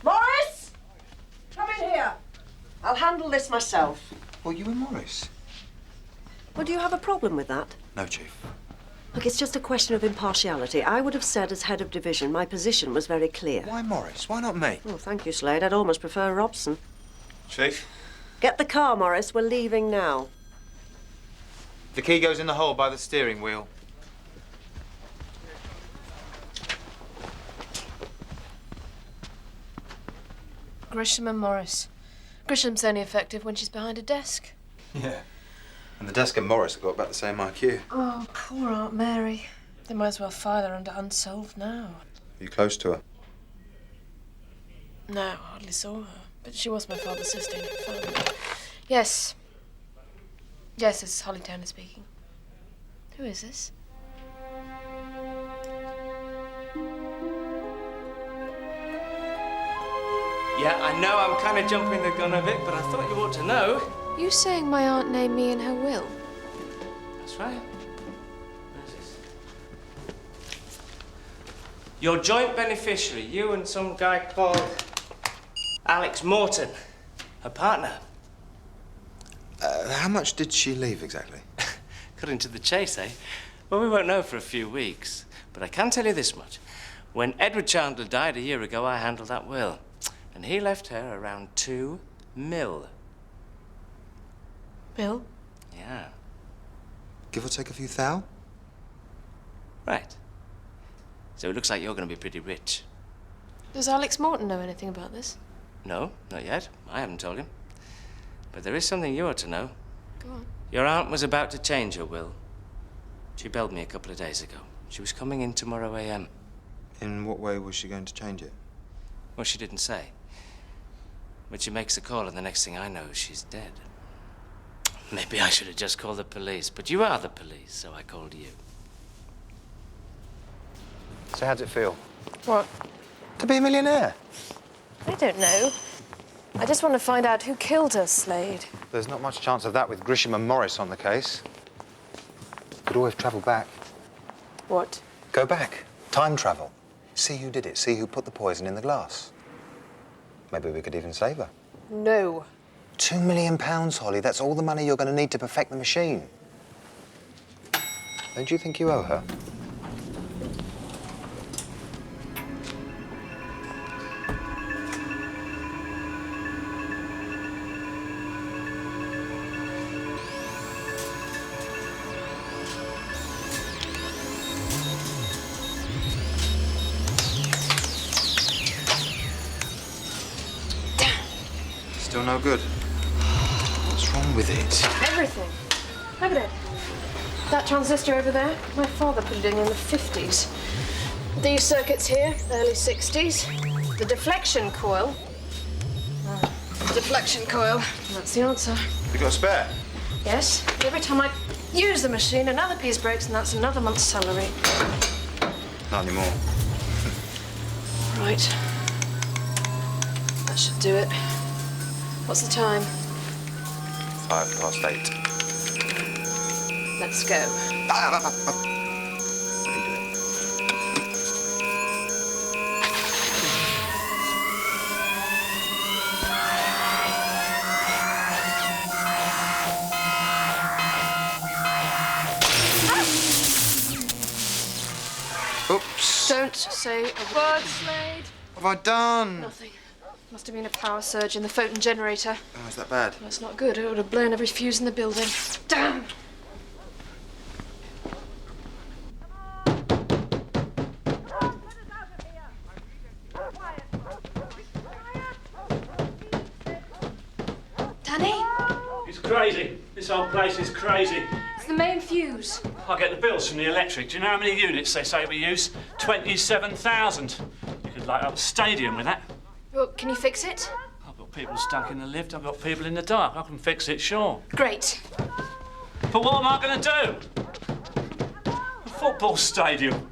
Morris! Come in here. I'll handle this myself. Well, you and Morris? Well, do you have a problem with that? No, Chief. Look, it's just a question of impartiality. I would have said, as head of division, my position was very clear. Why Morris? Why not me? Oh, thank you, Slade. I'd almost prefer Robson. Chief? Get the car, Morris. We're leaving now. The key goes in the hole by the steering wheel. Grisham and Morris. Grisham's only effective when she's behind a desk. Yeah. And the desk and Morris have got about the same IQ. Oh, poor Aunt Mary. They might as well file her under unsolved now. Are you close to her? No, I hardly saw her. But she was my father's sister in her family. Yes. Yes, this is Holly Turner speaking. Who is this? Yeah, I know I'm kind of jumping the gun a bit, but I thought you ought to know. You saying my aunt named me in her will? That's right. Where's this? Your joint beneficiary, you and some guy called Alex Morton, her partner. How much did she leave exactly? Cutting to the chase, eh? Well, we won't know for a few weeks, but I can tell you this much. When Edward Chandler died a year ago, I handled that will. And he left her around $2 million. Bill? Yeah. Give or take a few thou? Right. So it looks like you're going to be pretty rich. Does Alex Morton know anything about this? No, not yet. I haven't told him. But there is something you ought to know. Go on. Your aunt was about to change her will. She belled me a couple of days ago. She was coming in tomorrow AM. In what way was she going to change it? Well, she didn't say. But she makes a call, and the next thing I know, she's dead. Maybe I should have just called the police, but you are the police, so I called you. So how'd it feel? What? To be a millionaire? I don't know. I just want to find out who killed her, Slade. There's not much chance of that with Grisham and Morris on the case. Could always travel back. What? Go back. Time travel. See who did it. See who put the poison in the glass. Maybe we could even save her. No. £2 million, Holly. That's all the money you're going to need to perfect the machine. Don't you think you owe her? Still no good. What's wrong with it? Everything. Look at it. That transistor over there, my father put it in the 50s. These circuits here, early 60s. The deflection coil. Deflection coil. That's the answer. You got a spare? Yes. Every time I use the machine, another piece breaks, and that's another month's salary. Not anymore. Right. That should do it. What's the time? 8:05. Let's go. Oops. Don't say a word, Slade. What have I done? Nothing. Must have been a power surge in the photon generator. Oh, is that bad? That's not good. It would have blown every fuse in the building. Damn! Danny? It's crazy. This whole place is crazy. It's the main fuse. I get the bills from the electric. Do you know how many units they say we use? 27,000. You could light up a stadium with that. Well, can you fix it? I've got people stuck in the lift. I've got people in the dark. I can fix it, sure. Great. But what am I going to do? A football stadium.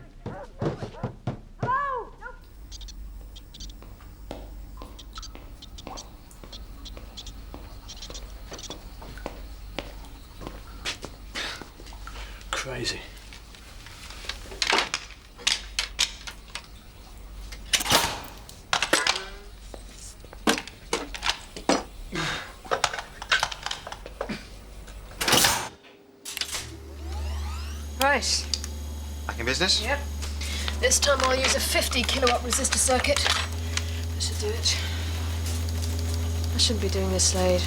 Crazy. Right. Back in business? Yep. This time I'll use a 50 kilowatt resistor circuit. That should do it. I shouldn't be doing this, Slade.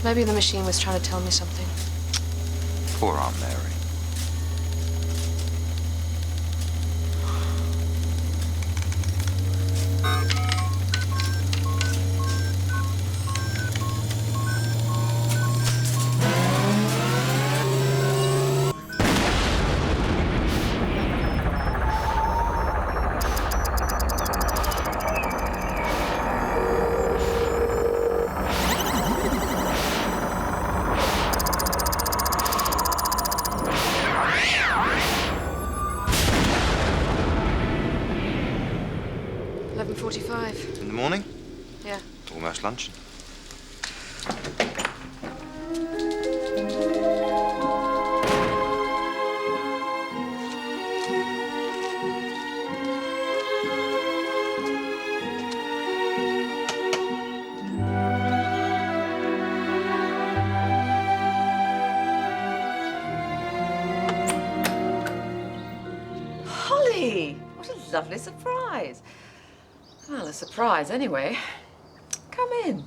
Maybe the machine was trying to tell me something. Poor Aunt Mary. In the morning? Yeah. Almost lunch. Holly! What a lovely surprise. Well, a surprise anyway. Come in.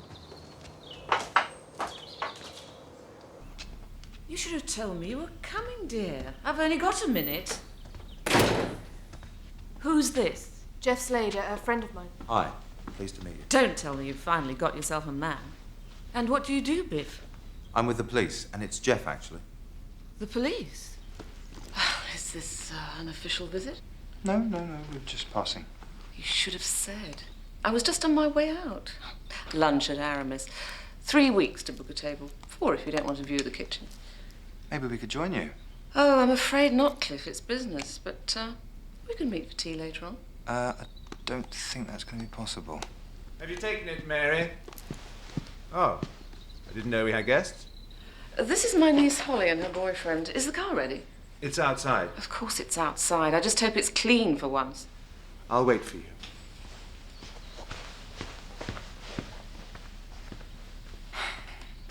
You should have told me you were coming, dear. I've only got a minute. Who's this? Jeff Slater, a friend of mine. Hi, pleased to meet you. Don't tell me you've finally got yourself a man. And what do you do, Biff? I'm with the police, and it's Jeff, actually. The police? Is this an official visit? No, we're just passing. You should have said. I was just on my way out. Lunch at Aramis. 3 weeks to book a table. 4 if you don't want to view the kitchen. Maybe we could join you. Oh, I'm afraid not, Cliff. It's business. But we can meet for tea later on. I don't think that's going to be possible. Have you taken it, Mary? Oh, I didn't know we had guests. This is my niece Holly and her boyfriend. Is the car ready? It's outside. Of course it's outside. I just hope it's clean for once. I'll wait for you.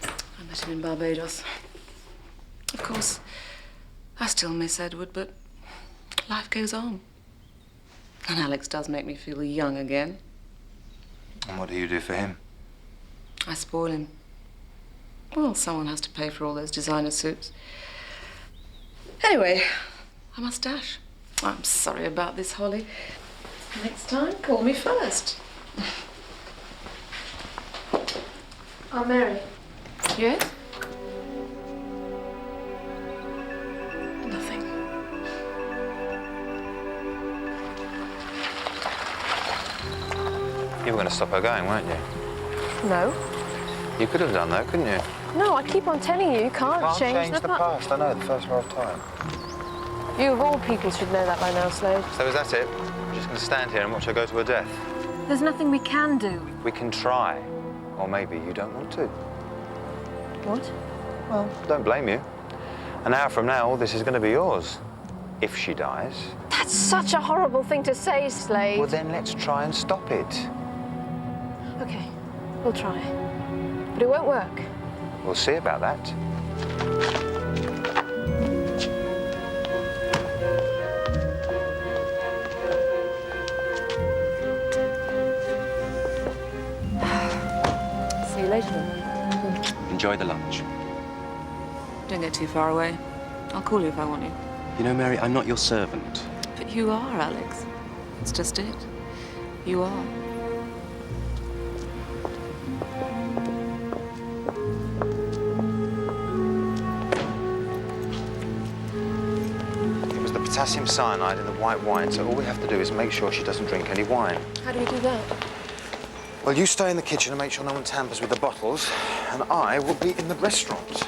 I met him in Barbados. Of course, I still miss Edward, but life goes on. And Alex does make me feel young again. And what do you do for him? I spoil him. Well, someone has to pay for all those designer suits. Anyway, I must dash. I'm sorry about this, Holly. Next time, call me first. Oh, Mary. Yes? Nothing. You were going to stop her going, weren't you? No. You could have done that, couldn't you? No, I keep on telling you, you can't change the past. I know, the first world time. You, of all people, should know that by now, Slade. So is that it? We're just going to stand here and watch her go to her death? There's nothing we can do. We can try. Or maybe you don't want to. What? Well, don't blame you. An hour from now, all this is going to be yours. If she dies. That's such a horrible thing to say, Slade. Well, then let's try and stop it. Okay, we'll try. But it won't work. We'll see about that. See you later, then. Enjoy the lunch. Don't get too far away. I'll call you if I want you. You know, Mary, I'm not your servant. But you are, Alex. It's just it. You are. It was the potassium cyanide in the white wine, so all we have to do is make sure she doesn't drink any wine. How do we do that? Well, you stay in the kitchen and make sure no one tampers with the bottles, and I will be in the restaurant.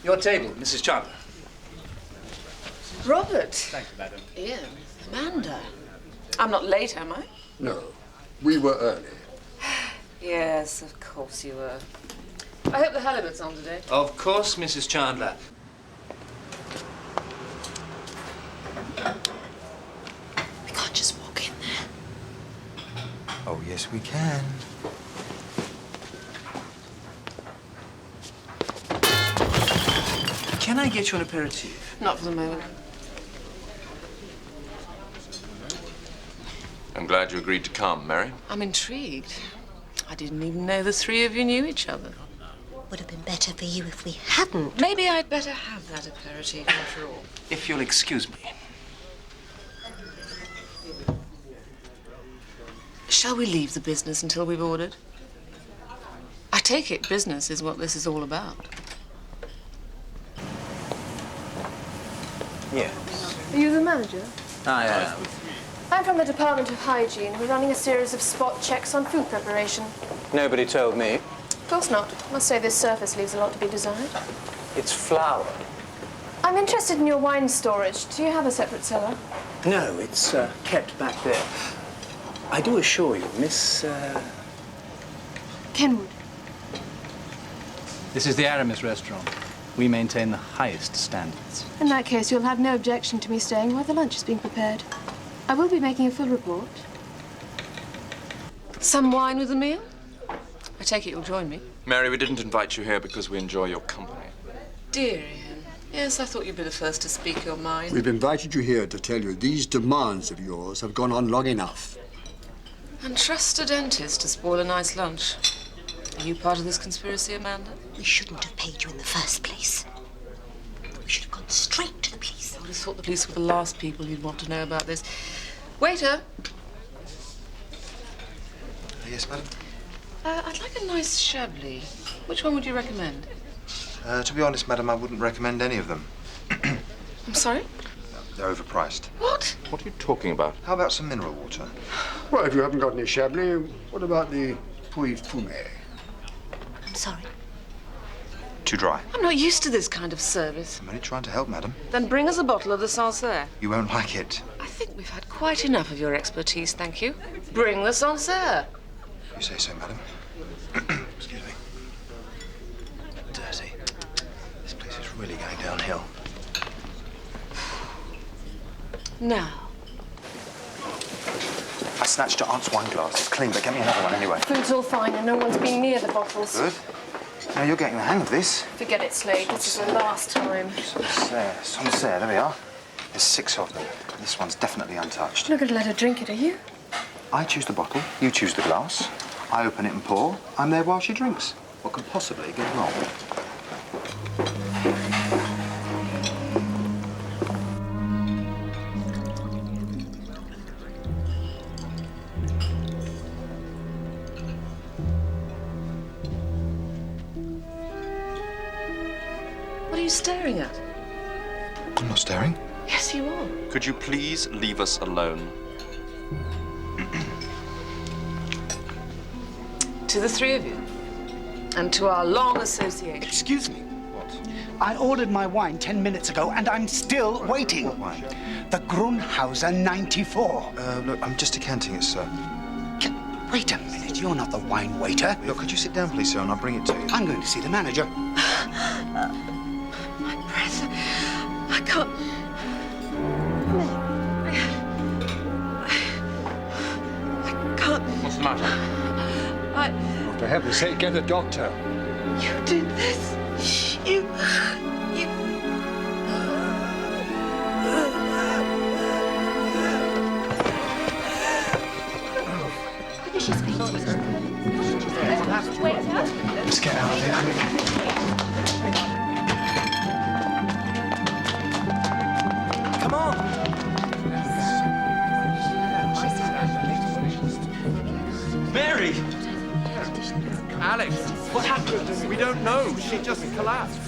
Your table, Mrs. Chandler. Robert. Thank you, madam. Ian. Amanda. I'm not late, am I? No, we were early. Yes, of course you were. I hope the halibut's on today. Of course, Mrs. Chandler. We can't just walk in there. Oh, yes, we can. Can I get you an aperitif? Not for the moment. I'm glad you agreed to come, Mary. I'm intrigued. I didn't even know the three of you knew each other. Would have been better for you if we hadn't. Maybe I'd better have that aperitif after all. If you'll excuse me. Shall we leave the business until we've ordered? I take it business is what this is all about. Yes. Are you the manager? I am. I'm from the Department of Hygiene. We're running a series of spot checks on food preparation. Nobody told me. Of course not. Must say this surface leaves a lot to be desired. It's flour. I'm interested in your wine storage. Do you have a separate cellar? No, it's kept back there. I do assure you, Miss... Kenwood. This is the Aramis restaurant. We maintain the highest standards. In that case, you'll have no objection to me staying while the lunch is being prepared. I will be making a full report. Some wine with the meal? I take it you'll join me. Mary, we didn't invite you here because we enjoy your company. Dear Ian. Yes, I thought you'd be the first to speak your mind. We've invited you here to tell you these demands of yours have gone on long enough. And trust a dentist to spoil a nice lunch. Are you part of this conspiracy, Amanda? We shouldn't have paid you in the first place. We should have gone straight to the police. I would have thought the police were the last people you'd want to know about this. Waiter! Yes, madam? I'd like a nice Chablis. Which one would you recommend? To be honest, madam, I wouldn't recommend any of them. I'm sorry? They're overpriced. What? What are you talking about? How about some mineral water? Well, if you haven't got any Chablis, what about the Puy Fumé? I'm sorry. Too dry. I'm not used to this kind of service. I'm only trying to help, madam. Then bring us a bottle of the Sancerre. You won't like it. I think we've had quite enough of your expertise, thank you. Bring the Sancerre. You say so, madam. Excuse me. Dirty. This place is really going downhill. Now. I snatched your aunt's wine glass. It's clean, but get me another one anyway. Food's all fine and no one's been near the bottles. Good. Now you're getting the hang of this. Forget it, Slade. This is the last time. Sancerre, there we are. There's 6 of them. This one's definitely untouched. You're not going to let her drink it, are you? I choose the bottle, you choose the glass. I open it and pour. I'm there while she drinks. What could possibly go wrong? What are you staring at? I'm not staring. Yes, you are. Could you please leave us alone? To the three of you. And to our long association. Excuse me. What? I ordered my wine 10 minutes ago, and I'm still waiting. What wine? The Grunhauser 94. Look, I'm just decanting it, sir. Wait a minute, you're not the wine waiter. Look, could you sit down, please, sir, and I'll bring it to you. I'm going to see the manager. My breath. I can't. I can't. What's the matter? Oh, for heaven's sake, get a doctor. You did this. You. Let's get out of here. Come on. Mary! Alex! What happened? We don't know. She just collapsed.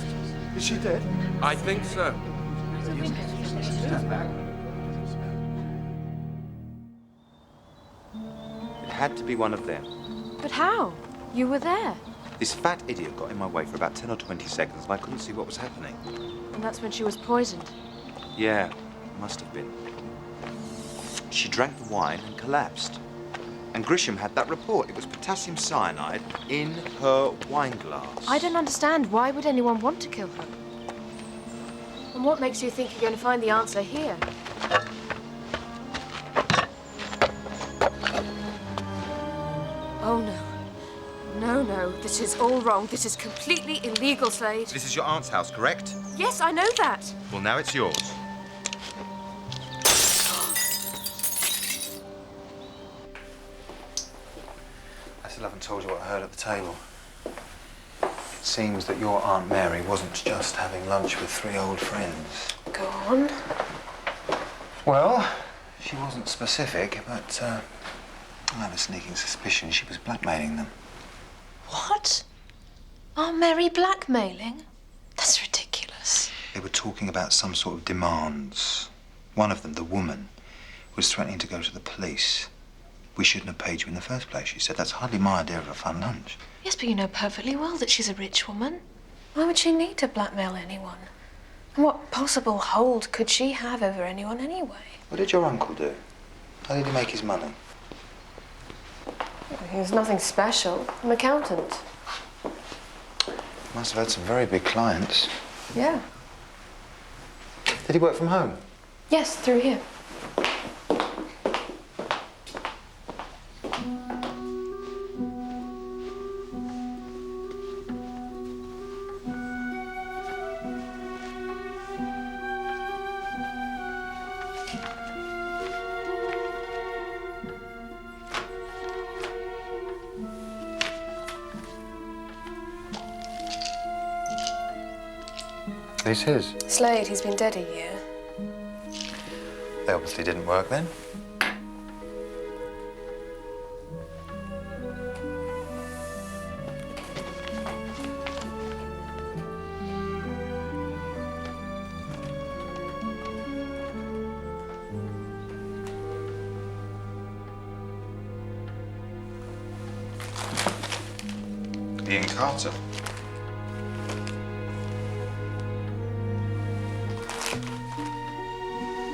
Is she dead? I think so. It had to be one of them. But how? You were there. This fat idiot got in my way for about 10 or 20 seconds, and I couldn't see what was happening. And that's when she was poisoned. Yeah, must have been. She drank the wine and collapsed. And Grisham had that report. It was potassium cyanide in her wine glass. I don't understand. Why would anyone want to kill her? And what makes you think you're going to find the answer here? Oh, no. No, this is all wrong. This is completely illegal, Slade. This is your aunt's house, correct? Yes, I know that. Well, now it's yours. I still haven't told you what I heard at the table. It seems that your Aunt Mary wasn't just having lunch with 3 old friends. Go on. Well, she wasn't specific, but I have a sneaking suspicion she was blackmailing them. What? Aunt Mary blackmailing? That's ridiculous. They were talking about some sort of demands. One of them, the woman, was threatening to go to the police. We shouldn't have paid you in the first place, she said. That's hardly my idea of a fun lunch. Yes, but you know perfectly well that she's a rich woman. Why would she need to blackmail anyone? And what possible hold could she have over anyone anyway? What did your uncle do? How did he make his money? He was nothing special. An accountant. Must have had some very big clients. Yeah. Did he work from home? Yes, through here. police his? Slade, he's been dead a year. They obviously didn't work then. Ian Carter.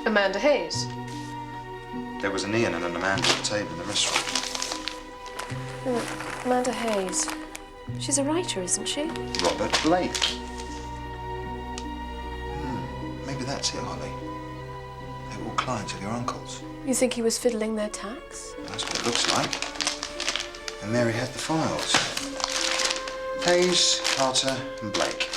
Amanda Hayes. There was an Ian and an Amanda at the table in the restaurant. Amanda Hayes. She's a writer, isn't she? Robert Blake. Maybe that's it, Holly. They were all clients of your uncle's. You think he was fiddling their tax? That's what it looks like. And Mary had the files. Hayes, Carter, and Blake.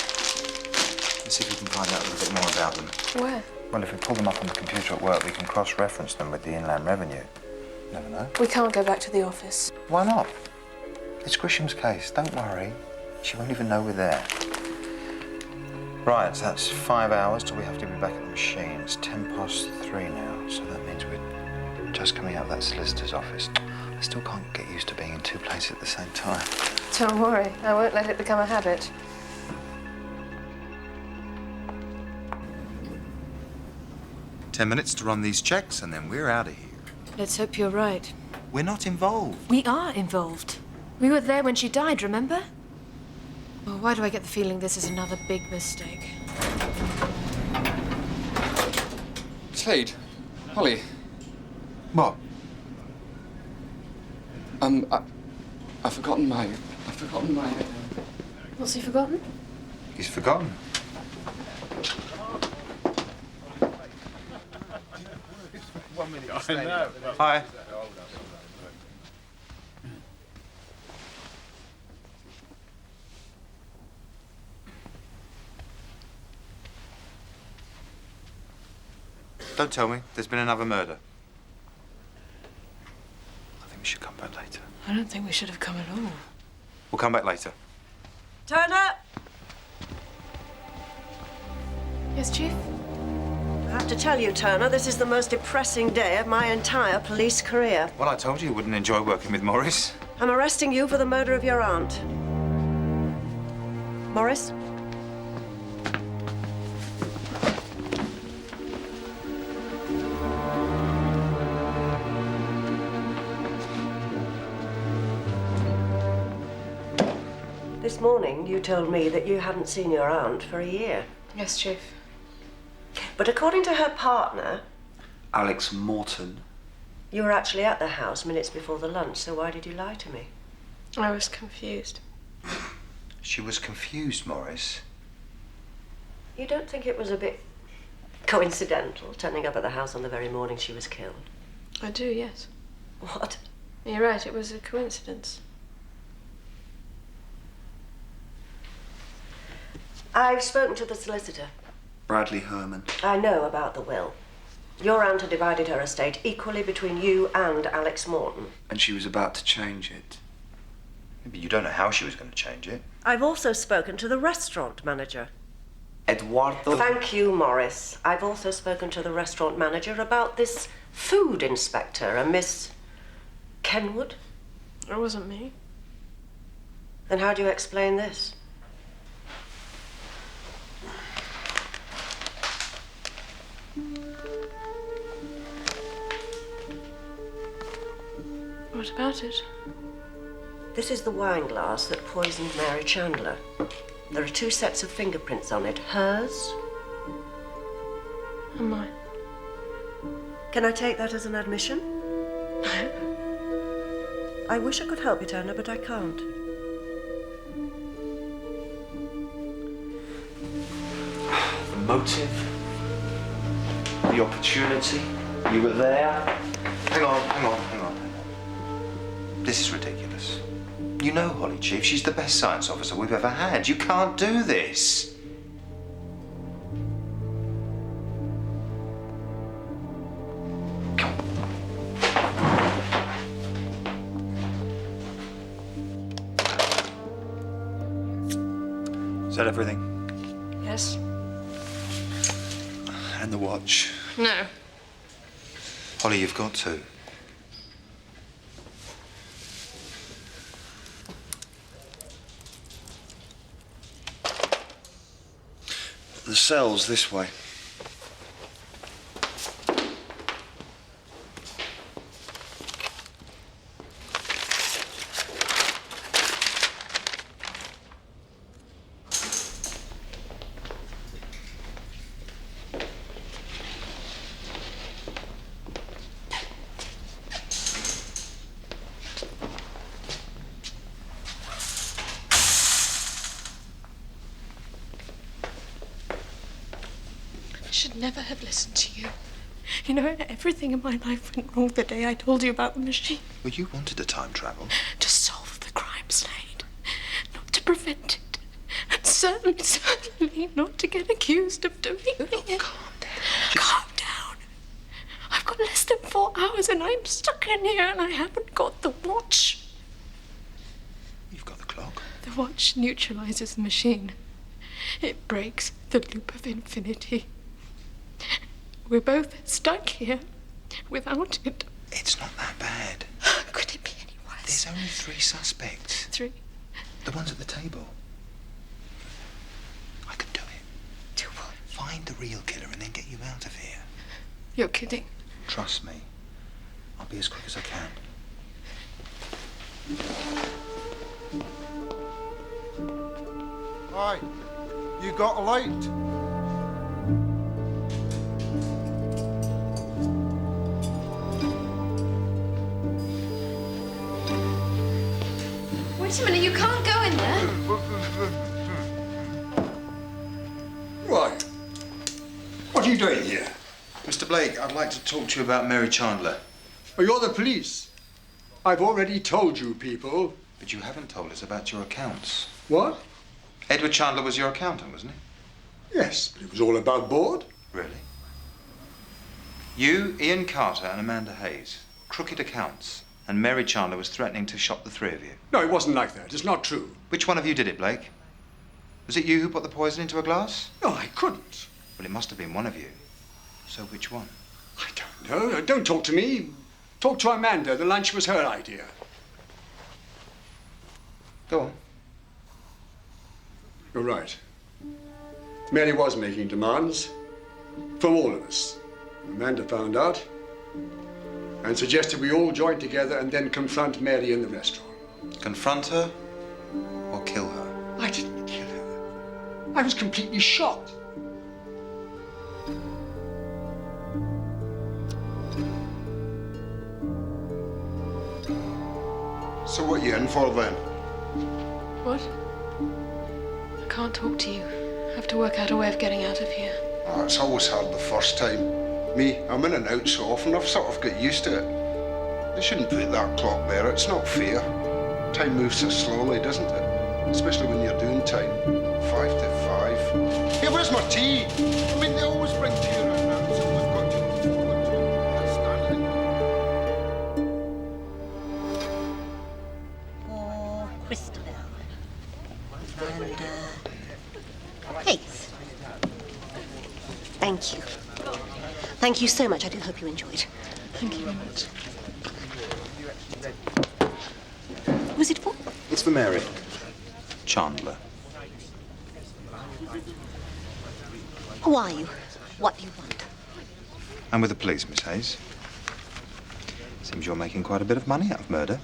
Let's see if we can find out a little bit more about them. Where? Well, if we pull them up on the computer at work, we can cross-reference them with the Inland Revenue. Never know. We can't go back to the office. Why not? It's Grisham's case. Don't worry. She won't even know we're there. Right, so that's 5 hours till we have to be back at the machine. It's 3:10 now, so that means we're just coming out of that solicitor's office. I still can't get used to being in two places at the same time. Don't worry, I won't let it become a habit. "10 minutes to run these checks, and then we're out of here." Let's hope you're right. We're not involved. We are involved. We were there when she died, remember? Oh, why do I get the feeling this is another big mistake? Slade, Holly. What? I've forgotten my... What's he forgotten? He's forgotten. Hi. Don't tell me. There's been another murder. I think we should come back later. I don't think we should have come at all. We'll come back later. Turner! Yes, Chief? I have to tell you, Turner, this is the most depressing day of my entire police career. Well, I told you you wouldn't enjoy working with Morris. I'm arresting you for the murder of your aunt. Morris? This morning, you told me that you hadn't seen your aunt for a year. Yes, Chief. But according to her partner, Alex Morton. you were actually at the house minutes before the lunch, so why did you lie to me? I was confused. She was confused, Morris. You don't think it was a bit coincidental, turning up at the house on the very morning she was killed? I do, yes. What? You're right, it was a coincidence. I've spoken to the solicitor. Bradley Herman. I know about the will. Your aunt had divided her estate equally between you and Alex Morton. And she was about to change it. But you don't know how she was going to change it. I've also spoken to the restaurant manager. Eduardo. Thank you, Morris. I've also spoken to the restaurant manager about this food inspector, a Miss Kenwood. It wasn't me. Then how do you explain this? What about it? This is the wine glass that poisoned Mary Chandler. There are 2 sets of fingerprints on it. Hers And mine. Can I take that as an admission? I wish I could help you, Turner, but I can't. The motive, the opportunity, you were there. Hang on. This is ridiculous. You know Holly, Chief. She's the best science officer we've ever had. You can't do this. Is that everything? Yes. And the watch. No. Holly, you've got to. The cell's this way. I should never have listened to you. You know, everything in my life went wrong the day I told you about the machine. Well, you wanted to time travel. To solve the crime, Slade. Not to prevent it. And certainly not to get accused of doing it. Calm down. Calm down. I've got less than 4 hours and I'm stuck in here and I haven't got the watch. You've got the clock. The watch neutralizes the machine. It breaks the loop of infinity. We're both stuck here without it. It's not that bad. Could it be any worse? There's only 3 suspects. 3? The ones at the table. I can do it. Do what? Find the real killer and then get you out of here. You're kidding. Trust me. I'll be as quick as I can. Hi, you got a light? Wait a minute, you can't go in there. Right. What are you doing here? Mr. Blake, I'd like to talk to you about Mary Chandler. Oh, you're the police. I've already told you people. But you haven't told us about your accounts. What? Edward Chandler was your accountant, wasn't he? Yes, but it was all above board. Really? You, Ian Carter and Amanda Hayes. Crooked accounts. And Mary Chandler was threatening to shop the 3 of you. No, it wasn't like that. It's not true. Which one of you did it, Blake? Was it you who put the poison into a glass? No, I couldn't. Well, it must have been one of you. So which one? I don't know. Don't talk to me. Talk to Amanda. The lunch was her idea. Go on. You're right. Mary was making demands from all of us. Amanda found out and suggested we all join together and then confront Mary in the restaurant. Confront her or kill her? I didn't kill her. I was completely shocked. So what are you in for then? What? I can't talk to you. I have to work out a way of getting out of here. Oh, it's always hard the first time. Me, I'm in and out so often, I've sort of got used to it. They shouldn't put that clock there, it's not fair. Time moves so slowly, doesn't it? Especially when you're doing time. 5 to 5. Hey, where's my tea? I mean, they always bring tea around now, so we've got to look forward to it. That's standing. For Christabel. And, Hayes. Thank you. Thank you so much. I do hope you enjoyed. Thank you very much. Who's it for? It's for Mary Chandler. Who are you? What do you want? I'm with the police, Miss Hayes. Seems you're making quite a bit of money out of murder.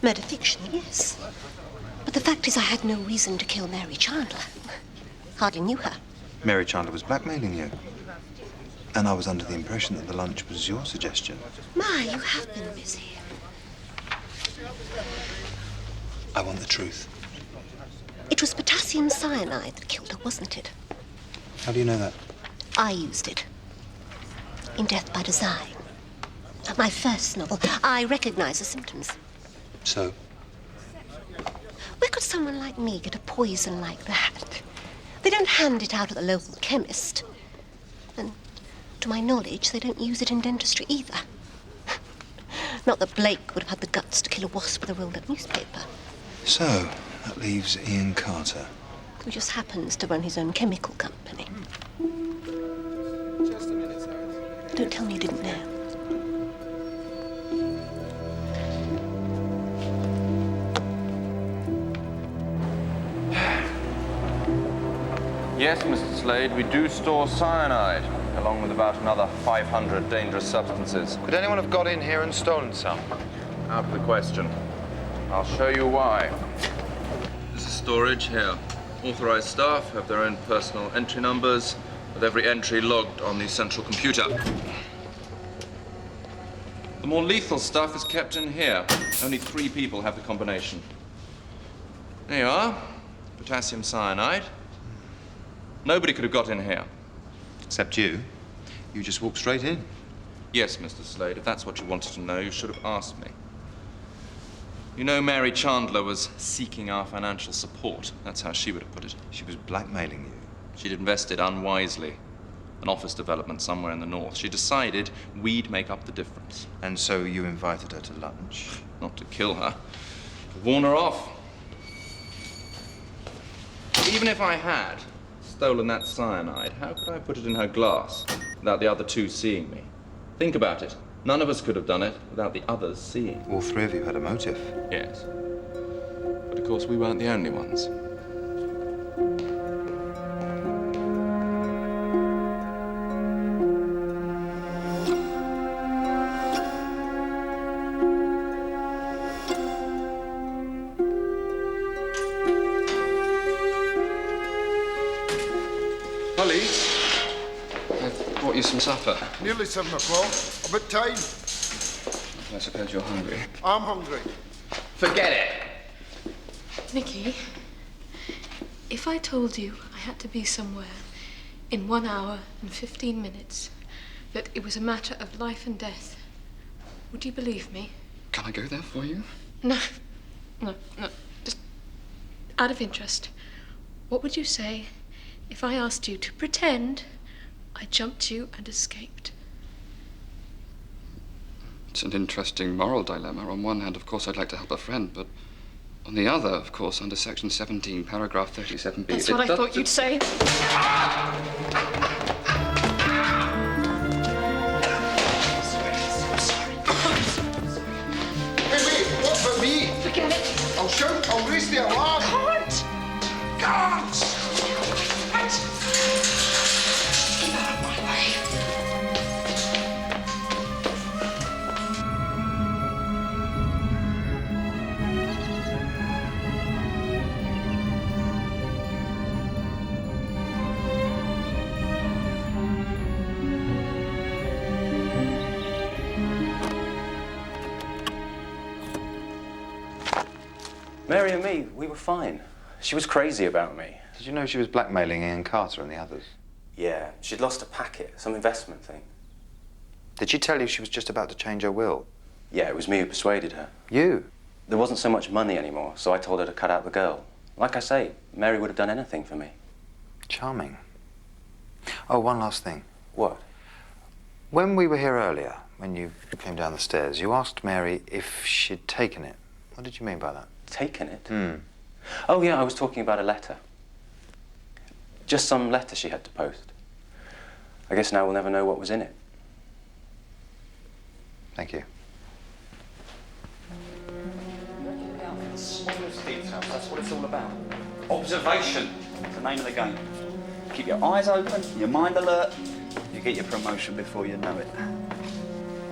Murder fiction, yes. But the fact is I had no reason to kill Mary Chandler. Hardly knew her. Mary Chandler was blackmailing you. And I was under the impression that the lunch was your suggestion. My, you have been busy. I want the truth. It was potassium cyanide that killed her, wasn't it? How do you know that? I used it. In Death by Design. My first novel. I recognize the symptoms. So? Where could someone like me get a poison like that? They don't hand it out at the local chemist. And to my knowledge, they don't use it in dentistry either. Not that Blake would have had the guts to kill a wasp with a rolled-up newspaper. So, that leaves Ian Carter. Who just happens to run his own chemical company. Don't tell me you didn't know. Yes, Mr. Slade, we do store cyanide, along with about another 500 dangerous substances. Could anyone have got in here and stolen some? Out of the question. I'll show you why. This is storage here. Authorized staff have their own personal entry numbers, with every entry logged on the central computer. The more lethal stuff is kept in here. Only 3 people have the combination. There you are. Potassium cyanide. Nobody could have got in here. Except you. You just walked straight in. Yes, Mr. Slade. If that's what you wanted to know, you should have asked me. You know, Mary Chandler was seeking our financial support. That's how she would have put it. She was blackmailing you. She'd invested unwisely. An office development somewhere in the north. She decided we'd make up the difference. And so you invited her to lunch? Not to kill her, to warn her off. Even if I had stolen that cyanide, how could I put it in her glass without the other 2 seeing me? Think about it. None of us could have done it without the others seeing. All 3 of you had a motive. Yes. But of course, we weren't the only ones. Holly, I've brought you some supper. Nearly 7 o'clock. A bit time. I suppose you're hungry. I'm hungry. Forget it. Nicky, if I told you I had to be somewhere in 1 hour and 15 minutes, that it was a matter of life and death, would you believe me? Can I go there for you? No. Just out of interest, what would you say if I asked you to pretend I jumped you and escaped? It's an interesting moral dilemma. On one hand, of course, I'd like to help a friend, but on the other, of course, under Section 17, paragraph 37B... That's what I thought you'd say. Hey, wait, what about me? Forget it. I'll shout, I'll raise the alarm. Can't! Guards! Get out of my way. Mary and me, we were fine. She was crazy about me. Did you know she was blackmailing Ian Carter and the others? Yeah, she'd lost a packet, some investment thing. Did she tell you she was just about to change her will? Yeah, it was me who persuaded her. You? There wasn't so much money anymore, so I told her to cut out the girl. Like I say, Mary would have done anything for me. Charming. Oh, one last thing. What? When we were here earlier, when you came down the stairs, you asked Mary if she'd taken it. What did you mean by that? Taken it? Oh, yeah, I was talking about a letter. Just some letter she had to post. I guess now we'll never know what was in it. Thank you. Smallest details, that's what it's all about. Observation is the name of the game. Keep your eyes open, your mind alert, you get your promotion before you know it.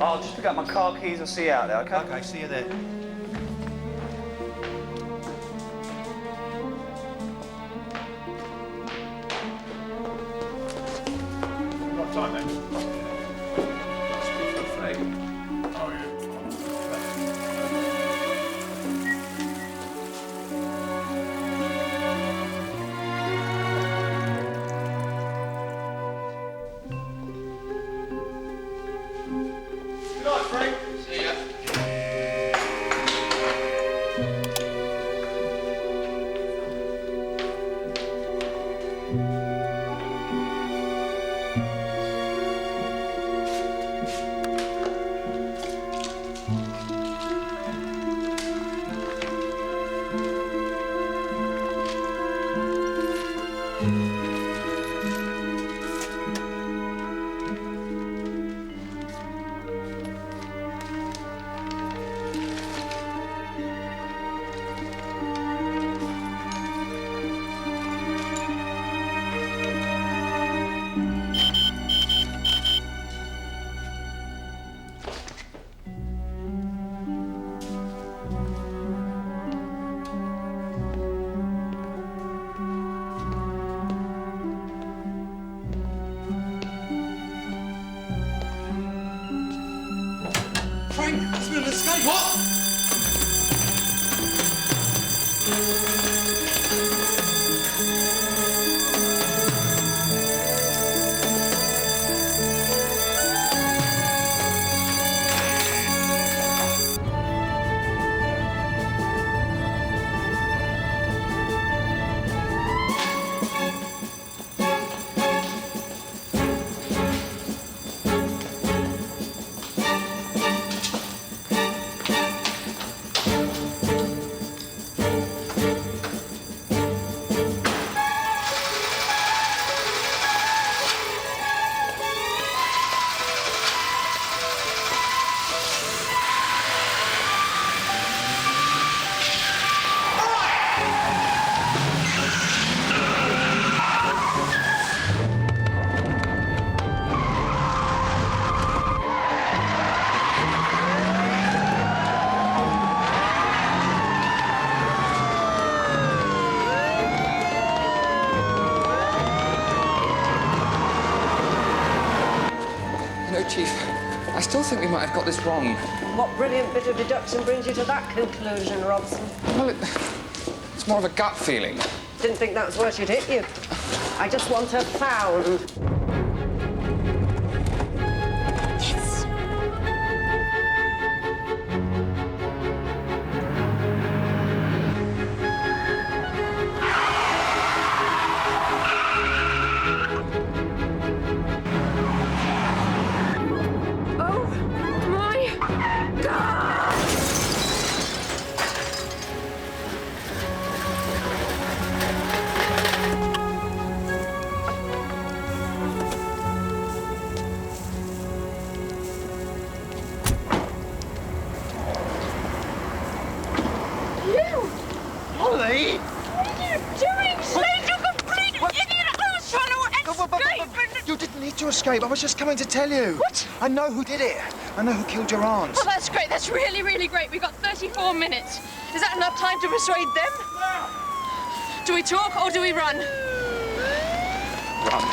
I'll just pick up my car keys and see you out there, okay? Okay, see you there. What time then? Oh, yeah. Good night, Frank. See ya. Frank, it's been an escape. What? Chief, I still think we might have got this wrong. What brilliant bit of deduction brings you to that conclusion, Robson? Well, it's more of a gut feeling. Didn't think that was where she'd hit you. I just want her found. Yes. Holly! What are you doing, Slade? You complete idiot! I was trying to escape! You didn't need to escape. I was just coming to tell you. What? I know who did it. I know who killed your aunt. Oh, that's great. That's really, really great. We've got 34 minutes. Is that enough time to persuade them? Do we talk or do we run? Run.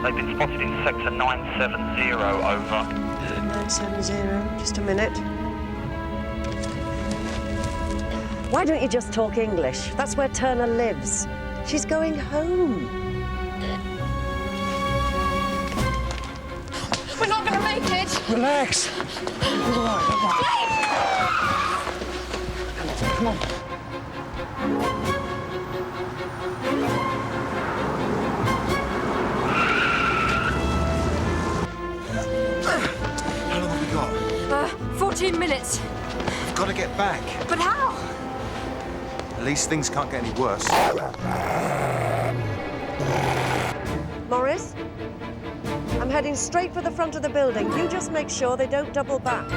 They've been spotted in sector 970, over. 970, just a minute. Why don't you just talk English? That's where Turner lives. She's going home. We're not going to make it. Relax. All right. Come on. How long have we got? 14 minutes. We've got to get back. But how? At least things can't get any worse. Morris, I'm heading straight for the front of the building. You just make sure they don't double back.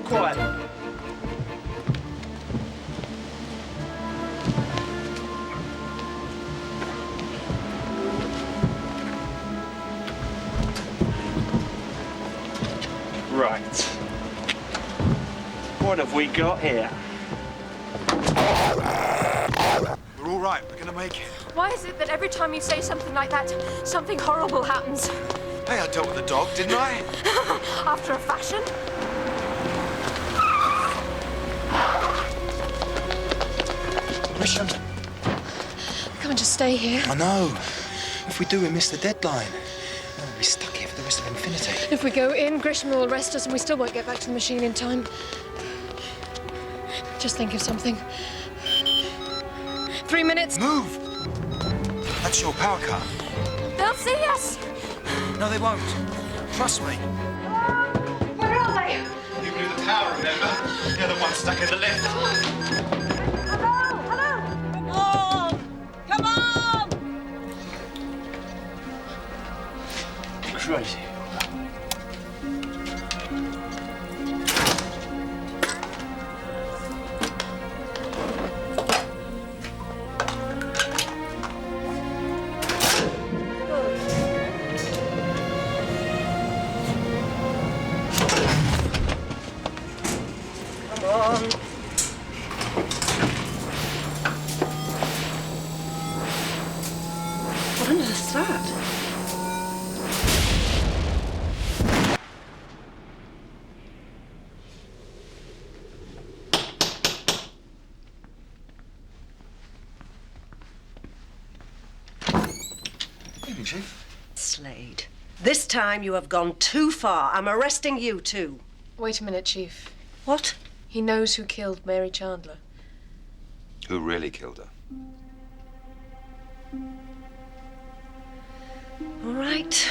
Quiet. Right. What have we got here? We're all right. We're going to make it. Why is it that every time you say something like that, something horrible happens? Hey, I dealt with the dog, didn't I? After a fashion? Grisham. We can't just stay here. I know. If we do, we miss the deadline. We'll be stuck here for the rest of infinity. If we go in, Grisham will arrest us and we still won't get back to the machine in time. Just think of something. 3 minutes. Move! That's your power car. They'll see us. No, they won't. Trust me. Where are they? You blew the power, remember? The other one stuck in the lift. Hello? Come on! Come on! Crazy. doing, Chief? Slade, this time you have gone too far. I'm arresting you too. Wait a minute, Chief. What? He knows who killed Mary Chandler. Who really killed her? All right.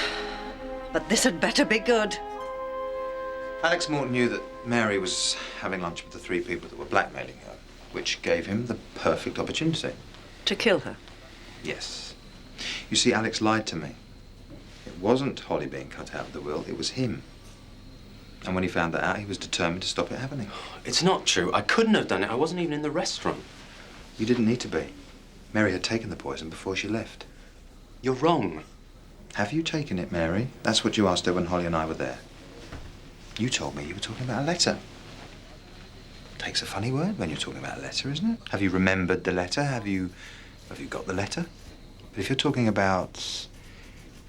But this had better be good. Alex Morton knew that Mary was having lunch with the three people that were blackmailing her, which gave him the perfect opportunity. To kill her? Yes. You see, Alex lied to me. It wasn't Holly being cut out of the will, it was him. And when he found that out, he was determined to stop it happening. It's not true. I couldn't have done it. I wasn't even in the restaurant. You didn't need to be. Mary had taken the poison before she left. You're wrong. Have you taken it, Mary? That's what you asked her when Holly and I were there. You told me you were talking about a letter. Takes a funny word when you're talking about a letter, isn't it? Have you remembered the letter? Have you got the letter? But if you're talking about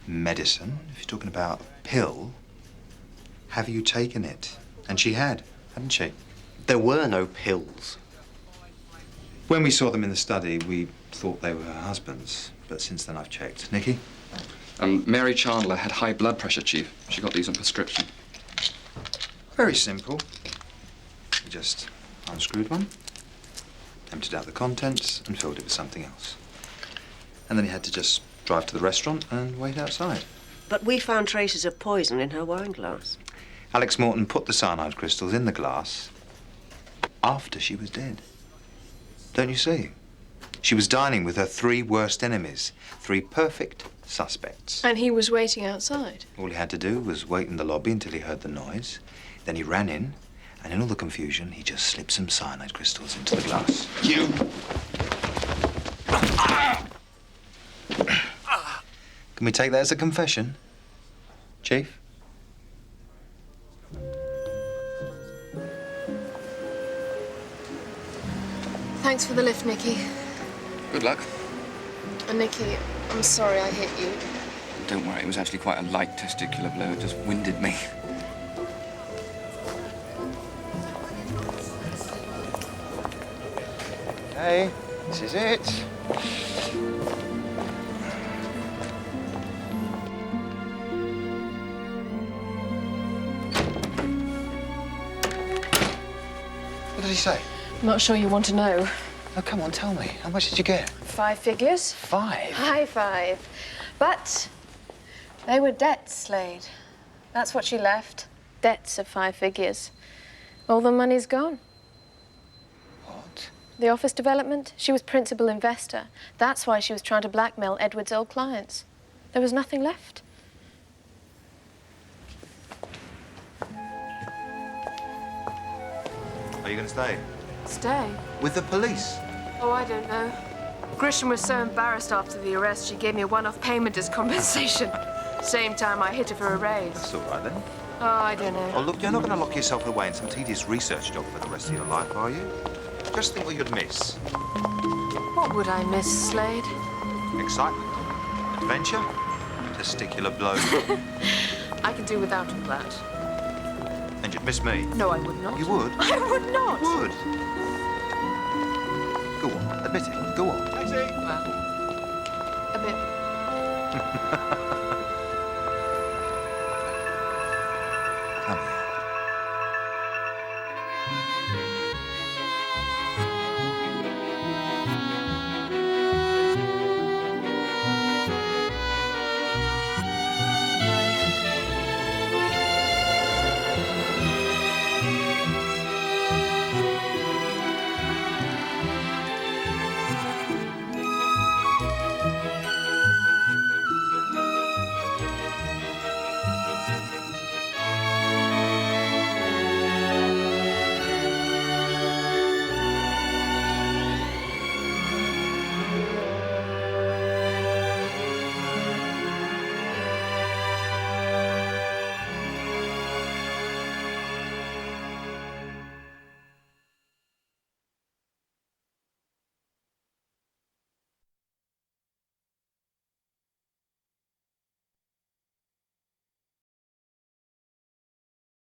medicine, if you're talking about pill, have you taken it? And she had, hadn't she? There were no pills. When we saw them in the study, we thought they were her husband's. But since then, I've checked. Nikki? Mary Chandler had high blood pressure, Chief. She got these on prescription. Very simple. We just unscrewed one, emptied out the contents, and filled it with something else. And then he had to just drive to the restaurant and wait outside. But we found traces of poison in her wine glass. Alex Morton put the cyanide crystals in the glass after she was dead. Don't you see? She was dining with her three worst enemies, three perfect suspects. And he was waiting outside. All he had to do was wait in the lobby until he heard the noise. Then he ran in, and in all the confusion, he just slipped some cyanide crystals into the glass. You! Can we take that as a confession, Chief? Thanks for the lift, Nikki. Good luck. And Nikki, I'm sorry I hit you. Don't worry, it was actually quite a light testicular blow. It just winded me. Okay, this is it. What did he say? I'm not sure you want to know. Oh, come on, tell me. How much did you get? 5 figures. 5? High 5. But they were debts, Slade. That's what she left. Debts of 5 figures. All the money's gone. What? The office development, she was principal investor. That's why she was trying to blackmail Edward's old clients. There was nothing left. Are you going to stay? Stay? With the police? Oh, I don't know. Grisham was so embarrassed after the arrest, she gave me a one-off payment as compensation. Same time I hit her for a raise. That's all right, then. Oh, I don't know. Oh, look, you're not going to lock yourself away in some tedious research job for the rest of your life, are you? Just think what you'd miss. What would I miss, Slade? Excitement, adventure, testicular blow. I could do without all that. And you'd miss me. No, I would not. You would? I would not. You would. Go on, admit it. Go on. Well, a bit.